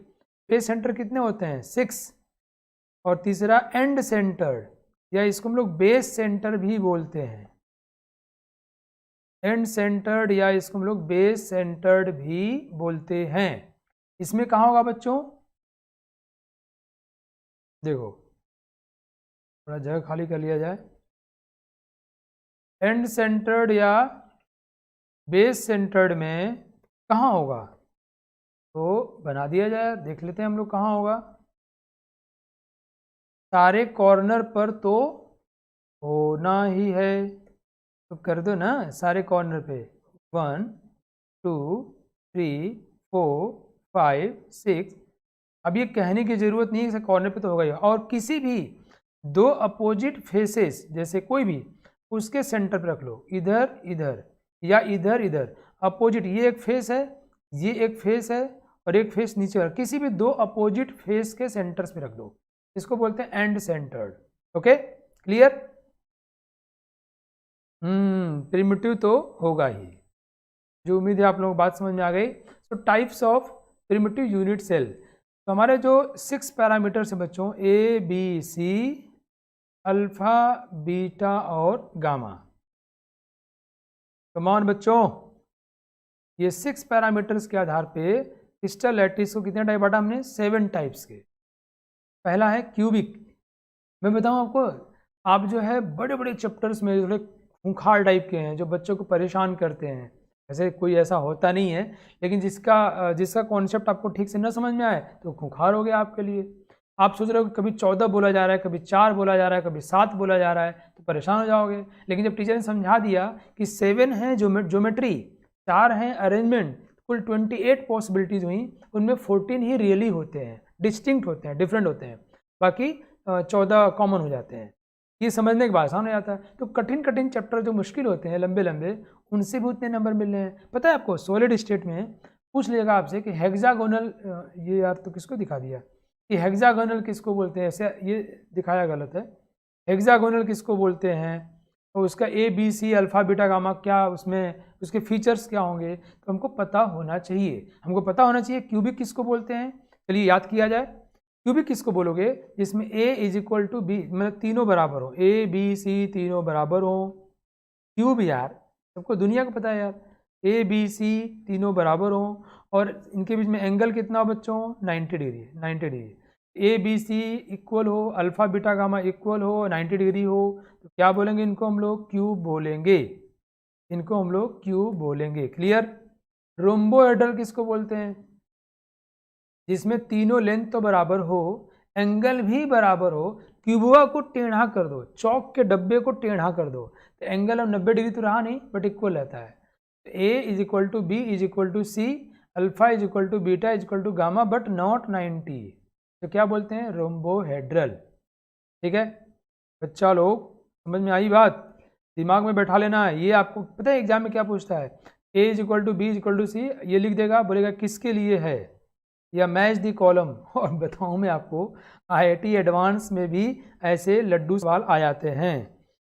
फेस सेंटर कितने होते हैं? 6। और तीसरा एंड सेंटर्ड, या इसको हम लोग बेस सेंटर भी बोलते हैं। एंड सेंटर्ड या इसको हम लोग बेस सेंटर्ड भी बोलते हैं। इसमें कहाँ होगा बच्चों? देखो थोड़ा जगह खाली कर लिया जाए। एंड सेंटर्ड या बेस सेंटर्ड में कहाँ होगा? तो बना दिया जाए, देख लेते हैं हम लोग कहाँ होगा। सारे कॉर्नर पर तो होना ही है, तो कर दो ना सारे कॉर्नर पे। 1 2 3 4 5 6। अब ये कहने की जरूरत नहीं है कि कॉर्नर पे तो होगा ही, और किसी भी 2 अपोजिट फेसेस, जैसे कोई भी, उसके सेंटर पे रख लो, इधर इधर या इधर इधर। अपोजिट, ये एक फेस है, ये एक फेस है, और एक फेस नीचे है, किसी भी 2 अपोजिट फेस के सेंटर्स पे रख दो, इसको बोलते हैं and centred. Okay, clear? Primitive तो होगा ही। जो उम्मीद है आप लोगों को बात समझ में आ गई। तो types of primitive unit cell, तो हमारे जो 6 पैरामीटर्स हैं बच्चों, A B C, alpha beta और गामा। कमान बच्चों, ये 6 पैरामीटर्स के आधार पे क्रिस्टल लैटिस को कितने टाइप बांटा हमने? 7 टाइप्स के। पहला है क्यूबिक। मैं बताऊं आपको, आप जो है बड़े बड़े चैप्टर्स में थोड़े खूंखार टाइप के हैं, जो बच्चों को परेशान करते हैं, वैसे कोई ऐसा होता नहीं है, लेकिन जिसका कॉन्सेप्ट आपको ठीक से न समझ में आए तो खूंखार हो गया आपके लिए। आप सोच रहे हो कि कभी 14 बोला जा रहा है, कभी 4 बोला जा रहा है, कभी 7 बोला जा रहा है, तो परेशान हो जाओगे। लेकिन जब टीचर ने समझा दिया कि 7 है ज्योमेट्री, 4 हैं अरेंजमेंट, कुल 28 पॉसिबिलिटीज़ हुई, उनमें 14 ही रियली होते हैं, डिस्टिंक्ट होते हैं, डिफरेंट होते हैं, बाकी 14 कॉमन हो जाते हैं। ये समझने के बाद आसान हो जाता है। तो कठिन कठिन चैप्टर जो मुश्किल होते हैं, लंबे लंबे, उनसे भी उतने नंबर मिल रहे हैं। पता है आपको, सॉलिड स्टेट में पूछ लेगा आपसे कि हेक्सागोनल, ये यार तो किसको दिखा दिया कि हेक्सागोनल किसको बोलते हैं, ऐसे ये दिखाया गलत है। हेक्सागोनल किसको बोलते हैं, तो उसका A B C alpha beta gamma क्या, उसमें उसके फीचर्स क्या होंगे, तो हमको पता होना चाहिए। हमको पता होना चाहिए क्यूबिक किसको बोलते हैं। चलिए याद किया जाए। क्यूबिक किसको बोलोगे? जिसमें ए इज इक्वल टू बी, मतलब तीनों बराबर हो, ए बी सी तीनों बराबर हो। क्यूब यार सबको दुनिया को पता है यार, ए बी सी तीनों बराबर हो, और इनके बीच में एंगल कितना हो बच्चों? 90 degree. 90 degree. A B C equal हो, अल्फा बीटा गामा इक्वल हो, 90 डिग्री हो, तो क्या बोलेंगे इनको? हम लोग क्यूब बोलेंगे। इनको हम लोग क्यूब बोलेंगे। क्लियर? रोम्बोहेड्रल किसको बोलते हैं? जिसमें तीनों लेंथ तो बराबर हो, एंगल भी बराबर हो, क्यूबवा को टेढ़ा कर दो, चौक के डब्बे को टेढ़ा कर दो, तो एंगल अब 90 डिग्री तो रहा नहीं, बट इक्वल रहता है। तो A is equal to B is equal to C, alpha is equal to beta is equal to gamma, but not 90। तो क्या बोलते हैं? रोम्बोहेड्रल। ठीक है बच्चा लोग, समझ में आई बात? दिमाग में बैठा लेना है। ये आपको पता है एग्जाम में क्या पूछता है? A is equal to B is equal to C, ये लिख देगा, बोलेगा किसके लिए है, या मैच दी कॉलम। और बताऊँ मैं आपको, IIT एडवांस में भी ऐसे लड्डू सवाल आ जाते हैं।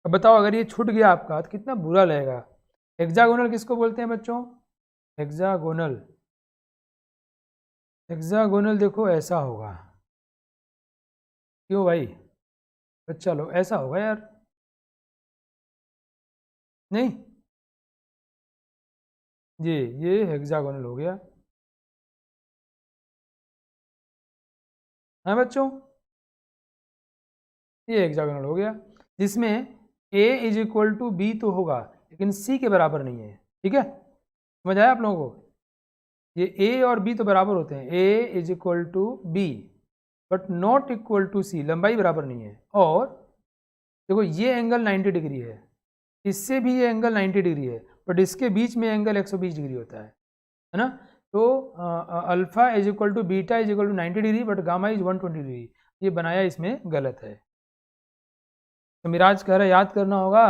अब बताओ अगर ये छूट गया आपका तो कितना बुरा लगेगा। हेक्सागोनल किसको बोलते हैं बच्चों? हेक्सागोनल, हेक्सागोनल देखो ऐसा होगा। क्यों भाई? बच्चा लो ऐसा होगा यार, नहीं जी, ये हेक्सागोनल हो गया। हाँ बच्चों, ये हेक्सागोनल हो गया, जिसमें a is equal to B तो होगा लेकिन c के बराबर नहीं है। ठीक है, समझ आया आप लोगों को? ये a और b तो बराबर होते हैं, a is equal to B but not equal to C, लंबाई बराबर नहीं है। और देखो ये एंगल 90 डिग्री है, इससे भी ये एंगल 90 डिग्री है, बट इसके बीच में एंगल 120 डिग्री होता है ना? तो alpha is equal to beta is equal to 90 degree but gamma is 120 degree, ये बनाया इसमें गलत है। समीराज कह रहा है याद करना होगा।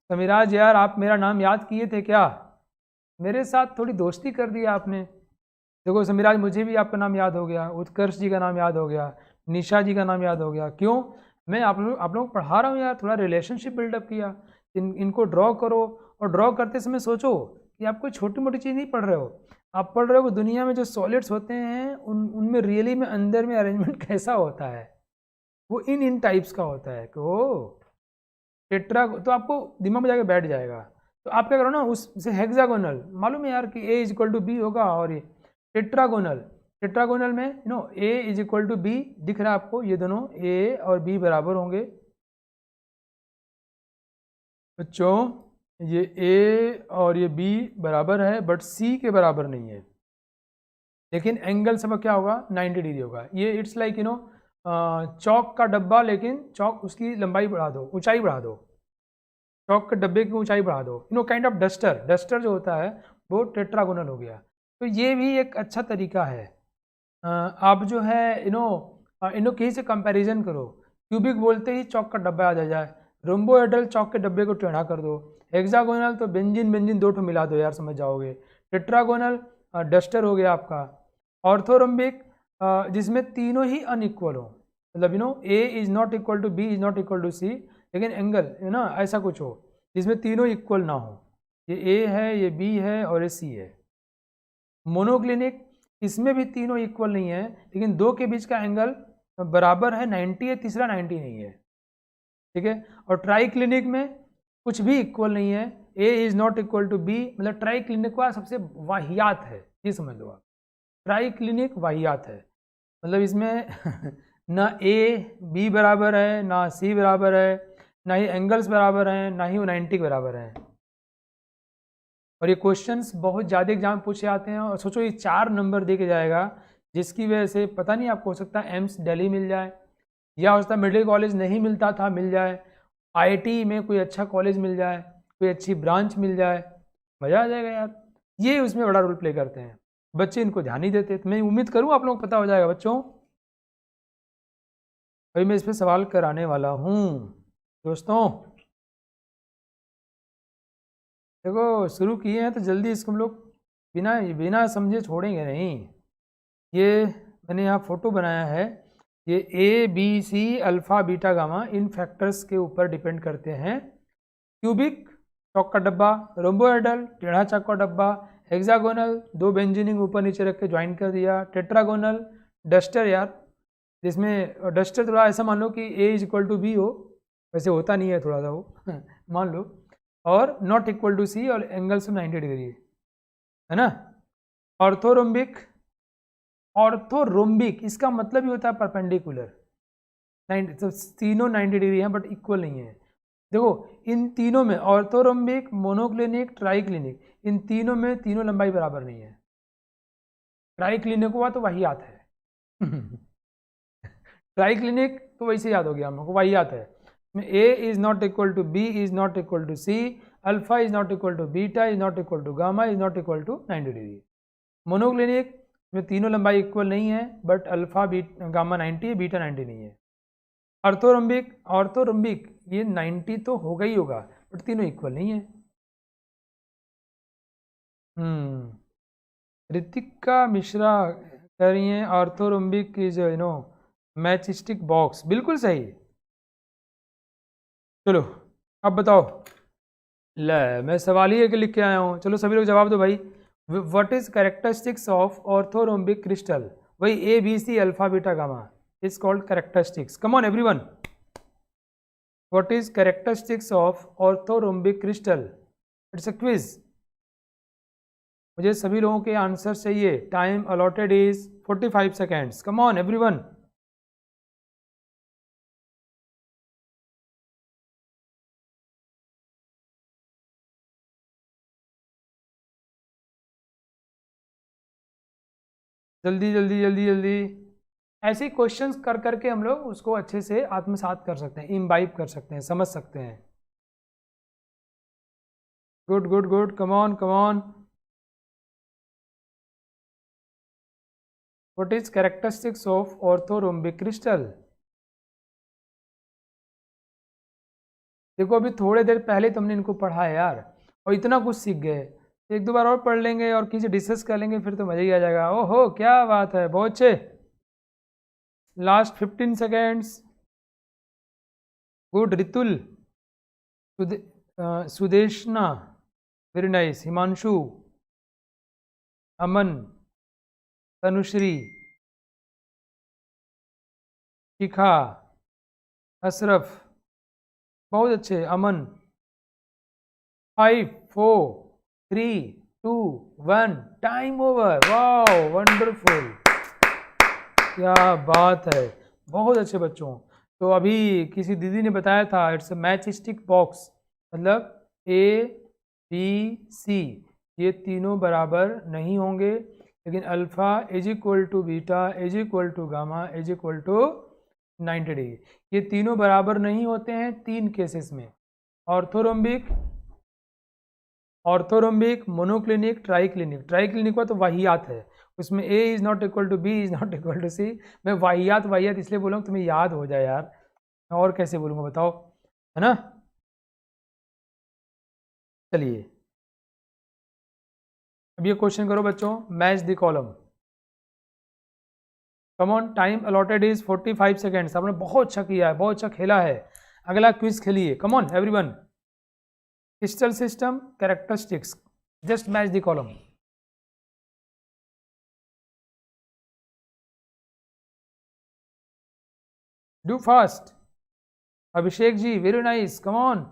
समीराज यार आप मेरा नाम याद किए थे क्या? मेरे साथ थोड़ी दोस्ती कर दी आपने। देखो समीराज, मुझे भी आपका नाम याद हो गया, उत्कर्ष जी का नाम याद हो गया, निशा जी का नाम याद हो गया। क्यों? मैं आप लोग पढ़ा रहा हूँ यार, थोड़ा रिलेशनशिप बिल्डअप किया। इनको ड्रॉ करो, और ड्रॉ करते समय सोचो कि आप कोई छोटी मोटी चीज़ नहीं पढ़ रहे हो, आप पढ़ रहे हो दुनिया में जो सॉलिड्स होते हैं उनमें रियली में अंदर में अरेंजमेंट कैसा होता है, वो इन टाइप्स का होता है कि वो टेट्रा, तो आपको दिमाग में जाके बैठ जाएगा। तो आप क्या करो ना, उससे हेक्सागोनल मालूम है यार कि a is equal to B होगा, और ये टेट्रागोनल, टेट्रागोनल में a is equal to B दिख रहा है आपको, ये दोनों a और b बराबर होंगे बच्चों, ये a और ये b बराबर है बट c के बराबर नहीं है, लेकिन एंगल सब क्या होगा 90 डिग्री होगा। ये इट्स लाइक चौक का डब्बा, लेकिन चौक उसकी लंबाई बढ़ा दो, ऊंचाई बढ़ा दो, चौक के डब्बे की ऊंचाई बढ़ा दो, काइंड ऑफ डस्टर, डस्टर जो होता है वो टेट्रागोनल हो गया। तो ये भी एक अच्छा तरीका है। आप जो है इनो कहीं से कंपैरिजन करो, क्यूबिक बोलते ही चौक का डब्बा याद आ जाए, रोम्बोहेड्रल चौक के डब्बे को टेढ़ा कर दो, हेक्सागोनल तो बेंजीन बेंजीन दो ठो मिला दो यार, समझ जाओगे। टेट्रागोनल डस्टर हो गया आपका। ऑर्थोरोम्बिक जिसमें तीनों ही अनइक्वल हो, मतलब A is not equal to B is not equal to C, लेकिन एंगल ऐसा कुछ हो जिसमें तीनों इक्वल ना हो, ये ए है, ये बी है और ये सी है। मोनोक्लिनिक, इसमें भी तीनों इक्वल नहीं है, लेकिन दो के बीच का एंगल बराबर है, 90 है, तीसरा 90 नहीं है। ठीक है, और ट्राई क्लिनिक में कुछ भी इक्वल नहीं है, A is not equal to B, मतलब ट्राई क्लिनिक का सबसे वाहियात है, ये समझ लो आप, ट्राई क्लिनिक वाहियात है, मतलब इसमें ना ए बी बराबर है, ना सी बराबर है, ना ही एंगल्स बराबर हैं, ना ही वो 90 के बराबर हैं। और ये क्वेश्चंस बहुत ज़्यादा एग्जाम पूछे आते हैं, और सोचो ये 4 नंबर दे के जाएगा, जिसकी वजह से पता नहीं आपको हो सकता है एम्स दिल्ली मिल जाए, या हो सकता है मेडिकल कॉलेज नहीं मिलता था मिल जाए, IIT में कोई अच्छा कॉलेज मिल जाए, कोई अच्छी ब्रांच मिल जाए, मज़ा आ जाएगा यार। ये उसमें बड़ा रोल प्ले करते हैं, बच्चे इनको ध्यान नहीं देते। तो मैं उम्मीद करूँ आप लोगों को पता हो जाएगा बच्चों। अभी मैं इस पर सवाल कराने वाला हूँ दोस्तों। देखो शुरू किए हैं तो जल्दी इसको हम लोग बिना बिना समझे छोड़ेंगे नहीं। ये मैंने यहाँ फोटो बनाया है, ये A B C alpha beta gamma in factors के ऊपर डिपेंड करते हैं। क्यूबिक चौक का डब्बा, रोम्बोहेड्रल टेढ़ा चौक का डब्बा, हेक्सागोनल दो बेंजीनिंग ऊपर नीचे रख के ज्वाइन कर दिया, टेट्रागोनल डस्टर यार, जिसमें डस्टर थोड़ा ऐसा मान लो कि A is equal to B हो, वैसे होता नहीं है थोड़ा सा वो मान लो, और नॉट इक्वल टू सी, और एंगल्स 90 डिग्री है ना। ऑर्थोरोम्बिक, ऑर्थोरोम्बिक इसका मतलब ही होता है परपेंडिकुलर, 90, तो तीनों 90 डिग्री हैं बट इक्वल नहीं है। देखो इन तीनों में ऑर्थोरोम्बिक, मोनोक्लिनिक, ट्राइक्लिनिक, इन तीनों में तीनों लंबाई बराबर नहीं है। ट्राइक्लिनिक हुआ तो वही आता है ट्राइक्लिनिक तो वैसे याद हो गया हम लोग को, वही आता है। A is not equal to B is not equal to C, alpha is not equal to beta is not equal to gamma is not equal to 90 degree. Monoclinic में तीनों लंबाई इक्वल नहीं है, बट अल्फा गामा 90 है, beta 90 नहीं है। Orthorhombic, orthorhombic ये 90 तो होगा ही होगा, बट तीनों इक्वल नहीं है। ऋतिका मिश्रा कह रही हैं ऑर्थोरोम्बिक इज मैचस्टिक बॉक्स, बिल्कुल सही। चलो अब बताओ, ले मैं सवाल ही एक लिख के आया हूँ, चलो सभी लोग जवाब दो भाई। What is characteristics of orthorhombic crystal? वही A B C alpha beta gamma is called characteristics. Come on everyone, what is characteristics of orthorhombic crystal? It's a quiz. मुझे सभी लोगों के आंसर चाहिए। Time allotted is 45 seconds. Come on everyone. जल्दी जल्दी जल्दी जल्दी। ऐसे क्वेश्चंस कर करके हम लोग उसको अच्छे से आत्मसात कर सकते हैं, इम्बाइब कर सकते हैं, समझ सकते हैं। Good good good, come on come on. What is characteristics of orthorhombic crystal? देखो अभी थोड़े देर पहले तुमने इनको पढ़ा है यार, और इतना कुछ सीख गए। एक दो बार और पढ़ लेंगे और किसी डिस्कस कर लेंगे, फिर तो मजा ही आ जाएगा। ओहो क्या बात है, बहुत अच्छे। Last 15 seconds. Good Ritul, Sudeshna, very nice. Himanshu, Aman, Tanushree, Shikha, Ashraf, बहुत अच्छे। Aman. 5 4 3 2 1, time over. Wow wonderful, क्या बात है, बहुत अच्छे बच्चों। तो अभी किसी दीदी ने बताया था इट्स मैच स्टिक बॉक्स, मतलब ए बी सी ये तीनों बराबर नहीं होंगे, लेकिन alpha is equal to beta is equal to gamma is equal to 90 degree, ये तीनों बराबर नहीं होते हैं 3 केसेस में। Orthorhombic, orthorhombic, monoclinic, triclinic. Triclinic का तो वाहियात है, उसमें A is not equal to B is not equal to C. मैं वाहियात वाहियात इसलिए बोला हूँ तुम्हें याद हो जाए यार, मैं और कैसे बोलूँगा बताओ, है ना। चलिए अब ये क्वेश्चन करो बच्चों, match the column. Come on, time allotted is 45 seconds. आपने बहुत अच्छा किया है, बहुत अच्छा खेला है। अगला क्विज खेलिए। Come on everyone. Crystal system characteristics, just match the column. Do fast. Abhishek ji very nice, come on.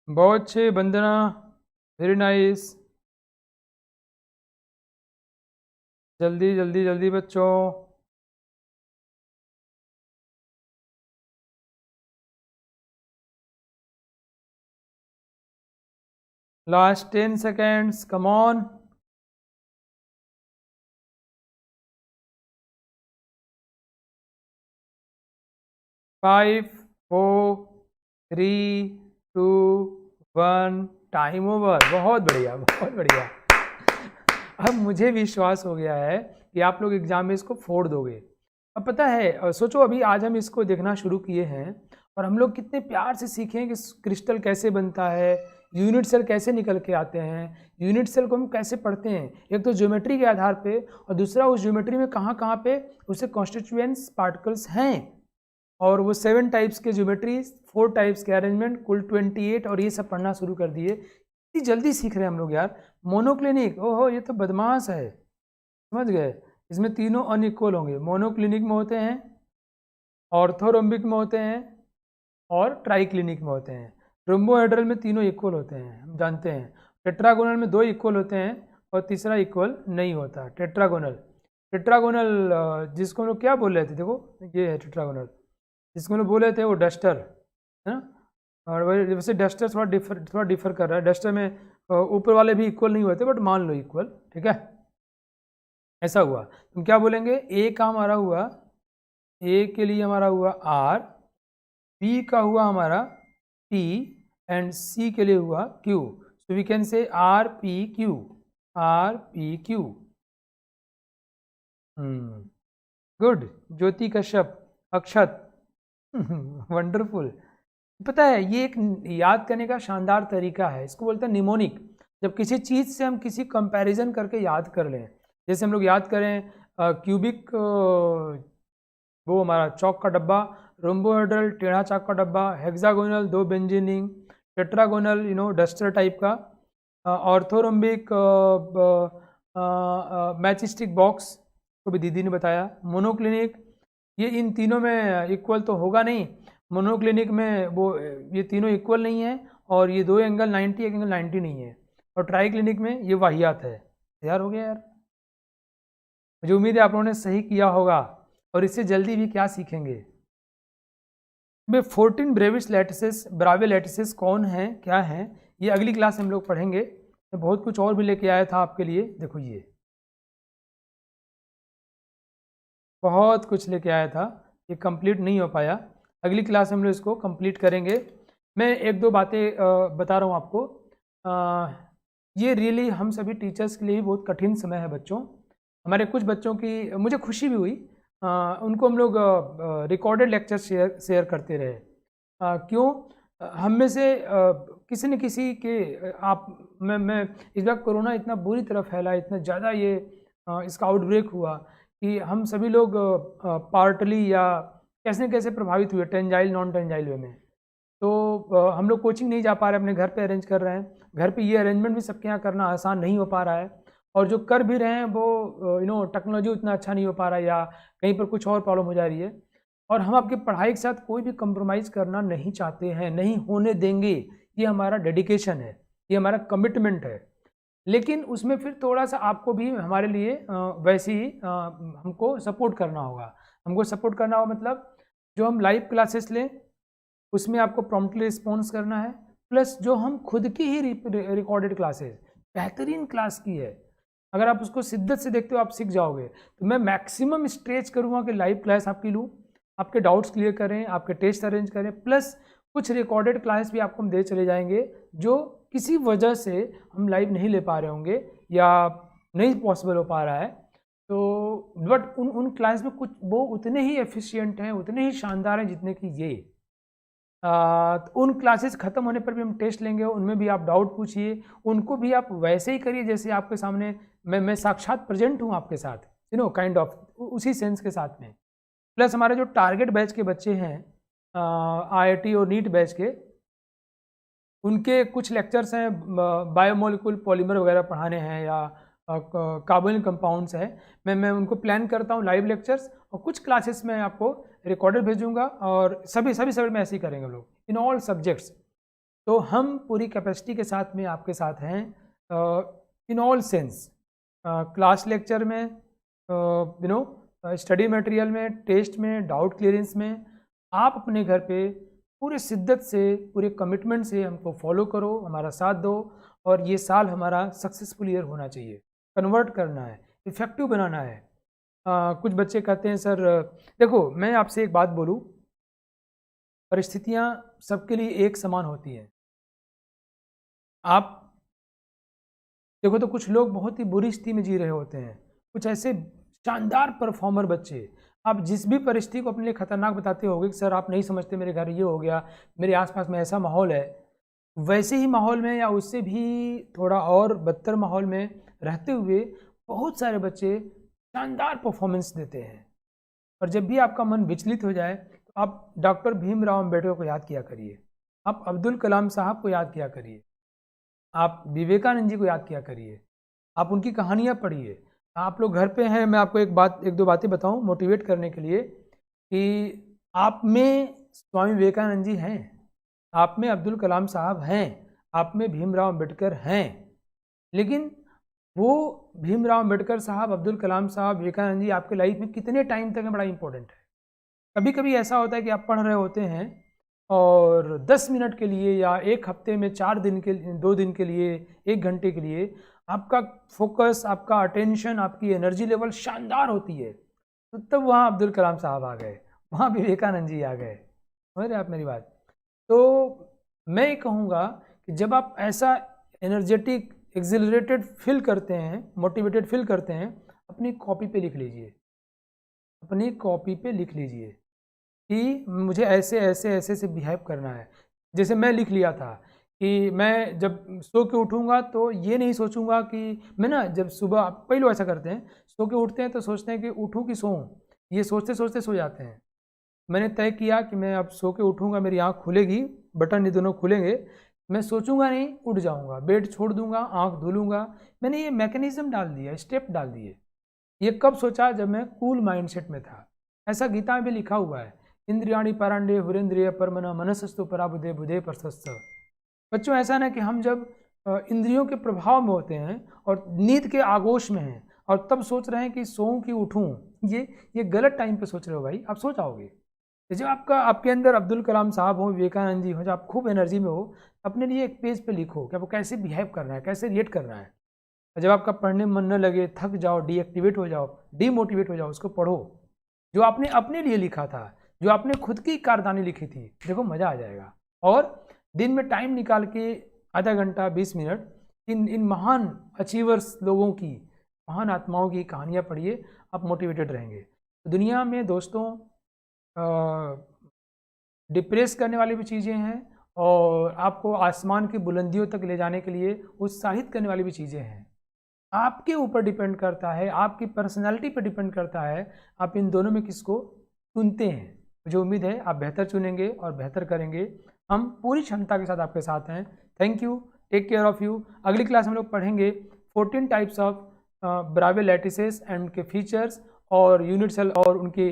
बहुत अच्छे वंदना, वेरी नाइस। जल्दी जल्दी जल्दी बच्चों। Last 10 seconds, come on. 5 4 3 2 1, time over. बहुत बढ़िया बहुत बढ़िया। अब मुझे विश्वास हो गया है कि आप लोग एग्जाम में इसको फोड़ दोगे। अब पता है, सोचो अभी आज हम इसको देखना शुरू किए हैं और हम लोग कितने प्यार से सीखें कि क्रिस्टल कैसे बनता है, यूनिट सेल कैसे निकल के आते हैं, यूनिट सेल को हम कैसे पढ़ते हैं, एक तो ज्योमेट्री के आधार पे, और दूसरा उस ज्योमेट्री में कहाँ कहाँ पे उससे कॉन्स्टिट्यूएंट्स पार्टिकल्स हैं, और वो 7 टाइप्स के ज्योमेट्री, 4 टाइप्स के अरेंजमेंट, कुल 28, और ये सब पढ़ना शुरू कर दिए। इतनी जल्दी सीख रहे हैं हम लोग यार। मोनोक्लिनिक, ओहो ये तो बदमाश है, समझ गए। इसमें तीनों अनइक्वल होंगे, मोनोक्लिनिक में होते हैं, ऑर्थोरोम्बिक में होते हैं, और ट्राइक्लिनिक में होते हैं। रोम्बोहेड्रल में तीनों इक्वल होते हैं, हम जानते हैं। टेट्रागोनल में 2 इक्वल होते हैं और तीसरा इक्वल नहीं होता। टेट्रागोनल, टेट्रागोनल जिसको हम लोग क्या बोल रहे थे, देखो ये है टेट्रागोनल, जिसको हम लोग बोले थे वो डस्टर है ना। और वैसे डस्टर थोड़ा डिफर कर रहा है। डस्टर में ऊपर वाले भी इक्वल नहीं होते, बट मान लो इक्वल, ठीक है। ऐसा हुआ, तुम क्या बोलेंगे, ए का हमारा हुआ, ए के लिए हमारा हुआ आर, बी का हुआ हमारा P and C के लिए हुआ Q. So we can say RPQ. RPQ. Good. Jyoti Kashyap, Akshat. Wonderful. पता है ये एक याद करने का शानदार तरीका है, इसको बोलते हैं निमोनिक. जब किसी चीज़ से हम किसी कंपैरिजन करके याद कर लें, जैसे हम लोग याद करें क्यूबिक, वो हमारा चौक का डब्बा, रोम्बोहेड्रल टेढ़ा चाक का डब्बा, हेक्सागोनल 2 बेंजीनिंग, टेट्रागोनल डस्टर टाइप का, ऑर्थोरोम्बिक मैचस्टिक बॉक्स को भी दीदी ने बताया, मोनोक्लिनिक. ये इन तीनों में इक्वल तो होगा नहीं, मोनोक्लिनिक में वो ये तीनों इक्वल नहीं है, और ये 2 एंगल 90 एक एंगल 90 नहीं है, और ट्राई क्लिनिक में ये वाहियात है. तैयार हो गया यार. मुझे उम्मीद है आप लोगों ने सही किया होगा, और इससे जल्दी भी क्या सीखेंगे. में 14 ब्रेविस लैटिसेस, ब्रावे लैटिसेस कौन हैं, क्या हैं, ये अगली क्लास में हम लोग पढ़ेंगे. मैं बहुत कुछ और भी लेके आया था आपके लिए. देखो ये बहुत कुछ लेके आया था, ये कंप्लीट नहीं हो पाया. अगली क्लास में हम लोग इसको कंप्लीट करेंगे. मैं एक दो बातें बता रहा हूँ आपको. ये रियली हम सभी टीचर्स के लिए ही बहुत कठिन समय है बच्चों. हमारे कुछ बच्चों की मुझे खुशी भी हुई, उनको हम लोग रिकॉर्डेड लेक्चर शेयर करते रहे. क्यों? हम में से किसी न किसी के मैं इस बार कोरोना इतना बुरी तरह फैला, इतना ज़्यादा ये इसका आउटब्रेक हुआ कि हम सभी लोग पार्टली या कैसे न कैसे प्रभावित हुए, टेंजाइल नॉन टेंजाइल वे में. तो हम लोग कोचिंग नहीं जा पा रहे, अपने घर पे अरेंज कर रहे हैं. घर पे ये अरेंजमेंट भी सबके यहाँ करना आसान नहीं हो पा रहा है, और जो कर भी रहे हैं वो टेक्नोलॉजी उतना अच्छा नहीं हो पा रहा है, या कहीं पर कुछ और प्रॉब्लम हो जा रही है. और हम आपकी पढ़ाई के साथ कोई भी कंप्रोमाइज़ करना नहीं चाहते हैं, नहीं होने देंगे. ये हमारा डेडिकेशन है, ये हमारा कमिटमेंट है. लेकिन उसमें फिर थोड़ा सा आपको भी हमारे लिए वैसे ही हमको सपोर्ट करना होगा. हमको सपोर्ट करना होगा मतलब जो हम लाइव क्लासेस लें उसमें आपको प्रॉम्प्टली रिस्पॉन्स करना है, प्लस जो हम खुद की ही रिकॉर्डेड क्लासेस बेहतरीन क्लास की है, अगर आप उसको शिद्दत से देखते हो आप सीख जाओगे. तो मैं मैक्सिमम स्ट्रेच करूँगा कि लाइव क्लास आपकी लूँ, आपके डाउट्स क्लियर करें, आपके टेस्ट अरेंज करें, प्लस कुछ रिकॉर्डेड क्लास भी आपको हम दे चले जाएंगे जो किसी वजह से हम लाइव नहीं ले पा रहे होंगे या नहीं पॉसिबल हो पा रहा है. तो बट उन क्लास में कुछ वो उतने ही एफिशिएंट हैं, उतने ही शानदार हैं जितने कि ये. तो उन क्लासेस ख़त्म होने पर भी हम टेस्ट लेंगे, उनमें भी आप डाउट पूछिए, उनको भी आप वैसे ही करिए जैसे आपके सामने मैं साक्षात प्रेजेंट हूँ आपके साथ, काइंड ऑफ उसी सेंस के साथ में. प्लस हमारे जो टारगेट बैच के बच्चे हैं IIT और नीट बैच के, उनके कुछ लेक्चर्स हैं बायोमोलिकुल पॉलीमर वगैरह पढ़ाने हैं या कार्बोनिल कंपाउंड्स है. मैं उनको प्लान करता हूँ लाइव लेक्चर्स, और कुछ क्लासेस में आपको रिकॉर्डेड भेजूंगा, और सभी में ऐसे ही करेंगे लोग इन ऑल सब्जेक्ट्स. तो हम पूरी कैपेसिटी के साथ में आपके साथ हैं in all sense, class lecture में, स्टडी मटेरियल में, टेस्ट में, डाउट क्लियरेंस में. आप अपने घर पे पूरे शिद्दत से, पूरे कमिटमेंट से हमको फॉलो करो, हमारा साथ दो, और ये साल हमारा सक्सेसफुल ईयर होना चाहिए. कन्वर्ट करना है, इफ़ेक्टिव बनाना है. कुछ बच्चे कहते हैं सर, देखो मैं आपसे एक बात बोलूँ, परिस्थितियाँ सबके लिए एक समान होती हैं. आप देखो तो कुछ लोग बहुत ही बुरी स्थिति में जी रहे होते हैं, कुछ ऐसे शानदार परफॉर्मर बच्चे, आप जिस भी परिस्थिति को अपने लिए खतरनाक बताते होगे कि सर आप नहीं समझते, मेरे घर ये हो गया, मेरे आसपास में ऐसा माहौल है, वैसे ही माहौल में या उससे भी थोड़ा और बदतर माहौल में रहते हुए बहुत सारे बच्चे शानदार परफॉर्मेंस देते हैं. और जब भी आपका मन विचलित हो जाए तो आप डॉक्टर भीमराव अम्बेडकर को याद किया करिए, आप अब्दुल कलाम साहब को याद किया करिए, आप विवेकानंद जी को याद किया करिए, आप उनकी कहानियाँ पढ़िए. आप लोग घर पे हैं, मैं आपको एक दो बातें बताऊं मोटिवेट करने के लिए, कि आप में स्वामी विवेकानंद जी हैं, आप में अब्दुल कलाम साहब हैं, आप में भीमराव अम्बेडकर हैं. लेकिन वो भीमराव अम्बेडकर साहब, अब्दुल कलाम साहब, विवेकानंद जी आपके लाइफ में कितने टाइम तक है बड़ा इंपॉर्टेंट है. कभी कभी ऐसा होता है कि आप पढ़ रहे होते हैं और 10 मिनट के लिए या एक हफ्ते में 4 दिन के 2 दिन के लिए 1 घंटे के लिए आपका फोकस, आपका अटेंशन, आपकी एनर्जी लेवल शानदार होती है, तो तब वहाँ अब्दुल कलाम साहब आ गए, वहाँ विवेकानंद जी आ गए. समझ रहे आप मेरी बात? तो मैं ये कहूँगा कि जब आप ऐसा एनर्जेटिक एक्सिलरेटेड फील करते हैं, मोटिवेटेड फील करते हैं, अपनी कॉपी पे लिख लीजिए, अपनी कॉपी पे लिख लीजिए कि मुझे ऐसे ऐसे ऐसे से बिहेव करना है। जैसे मैं लिख लिया था कि मैं जब सो के उठूँगा तो ये नहीं सोचूँगा कि मैं ना जब सुबह कई लोग ऐसा करते हैं, सो के उठते हैं तो सोचते हैं कि उठूँ कि सोऊँ, ये सोचते सोचते सो जाते हैं। मैंने तय किया कि मैं अब सो के उठूँगा, मेरी आँख खुलेगी, बटन ये दोनों खुलेंगे, मैं सोचूँगा नहीं, उठ जाऊँगा, बेड छोड़ दूँगा, आँख धो लूँगा। मैंने ये मैकेनिज़्म डाल दिया, स्टेप डाल दिए। ये कब सोचा? जब मैं कूल माइंडसेट में था। ऐसा गीता में भी लिखा हुआ है, इंद्रियाणि परांडे हुरेंद्रिय परमना मनसस्तु पराबुदे बुधे परसस्त। बच्चों ऐसा ना कि हम जब इंद्रियों के प्रभाव में होते हैं और नींद के आगोश में हैं और तब सोच रहे हैं कि सोऊं कि उठूं, ये गलत टाइम पे सोच रहे हो भाई। आप सो जाओगे। जब आपके अंदर अब्दुल कलाम साहब हो, विवेकानंद जी हो, जब आप खूब एनर्जी में हो, अपने लिए एक पेज पे लिखो कि आपको कैसे बिहेव करना है, कैसे रिएक्ट करना है। जब आपका पढ़ने में मन न लगे, थक जाओ, डीएक्टिवेट हो जाओ, डीमोटिवेट हो जाओ, उसको पढ़ो जो आपने अपने लिए लिखा था, जो आपने खुद की कारदानी लिखी थी। देखो मज़ा आ जाएगा। और दिन में टाइम निकाल के आधा घंटा 20 मिनट इन महान अचीवर्स लोगों की, महान आत्माओं की कहानियाँ पढ़िए, आप मोटिवेटेड रहेंगे। दुनिया में दोस्तों डिप्रेस करने वाली भी चीज़ें हैं और आपको आसमान की बुलंदियों तक ले जाने के लिए उत्साहित करने वाली भी चीज़ें हैं। आपके ऊपर डिपेंड करता है, आपकी पर्सनैलिटी पे डिपेंड करता है, आप इन दोनों में किसको चुनते हैं। मुझे उम्मीद है आप बेहतर चुनेंगे और बेहतर करेंगे। हम पूरी क्षमता के साथ आपके साथ हैं। Thank you, take care of you. अगली क्लास में हम लोग पढ़ेंगे 14 types of Bravais lattices and उनके फीचर्स और यूनिट सेल और उनके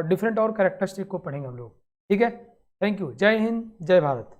डिफरेंट और कैरेक्टरिस्टिक को पढ़ेंगे हम लोग। ठीक है, थैंक यू। जय हिंद, जय भारत।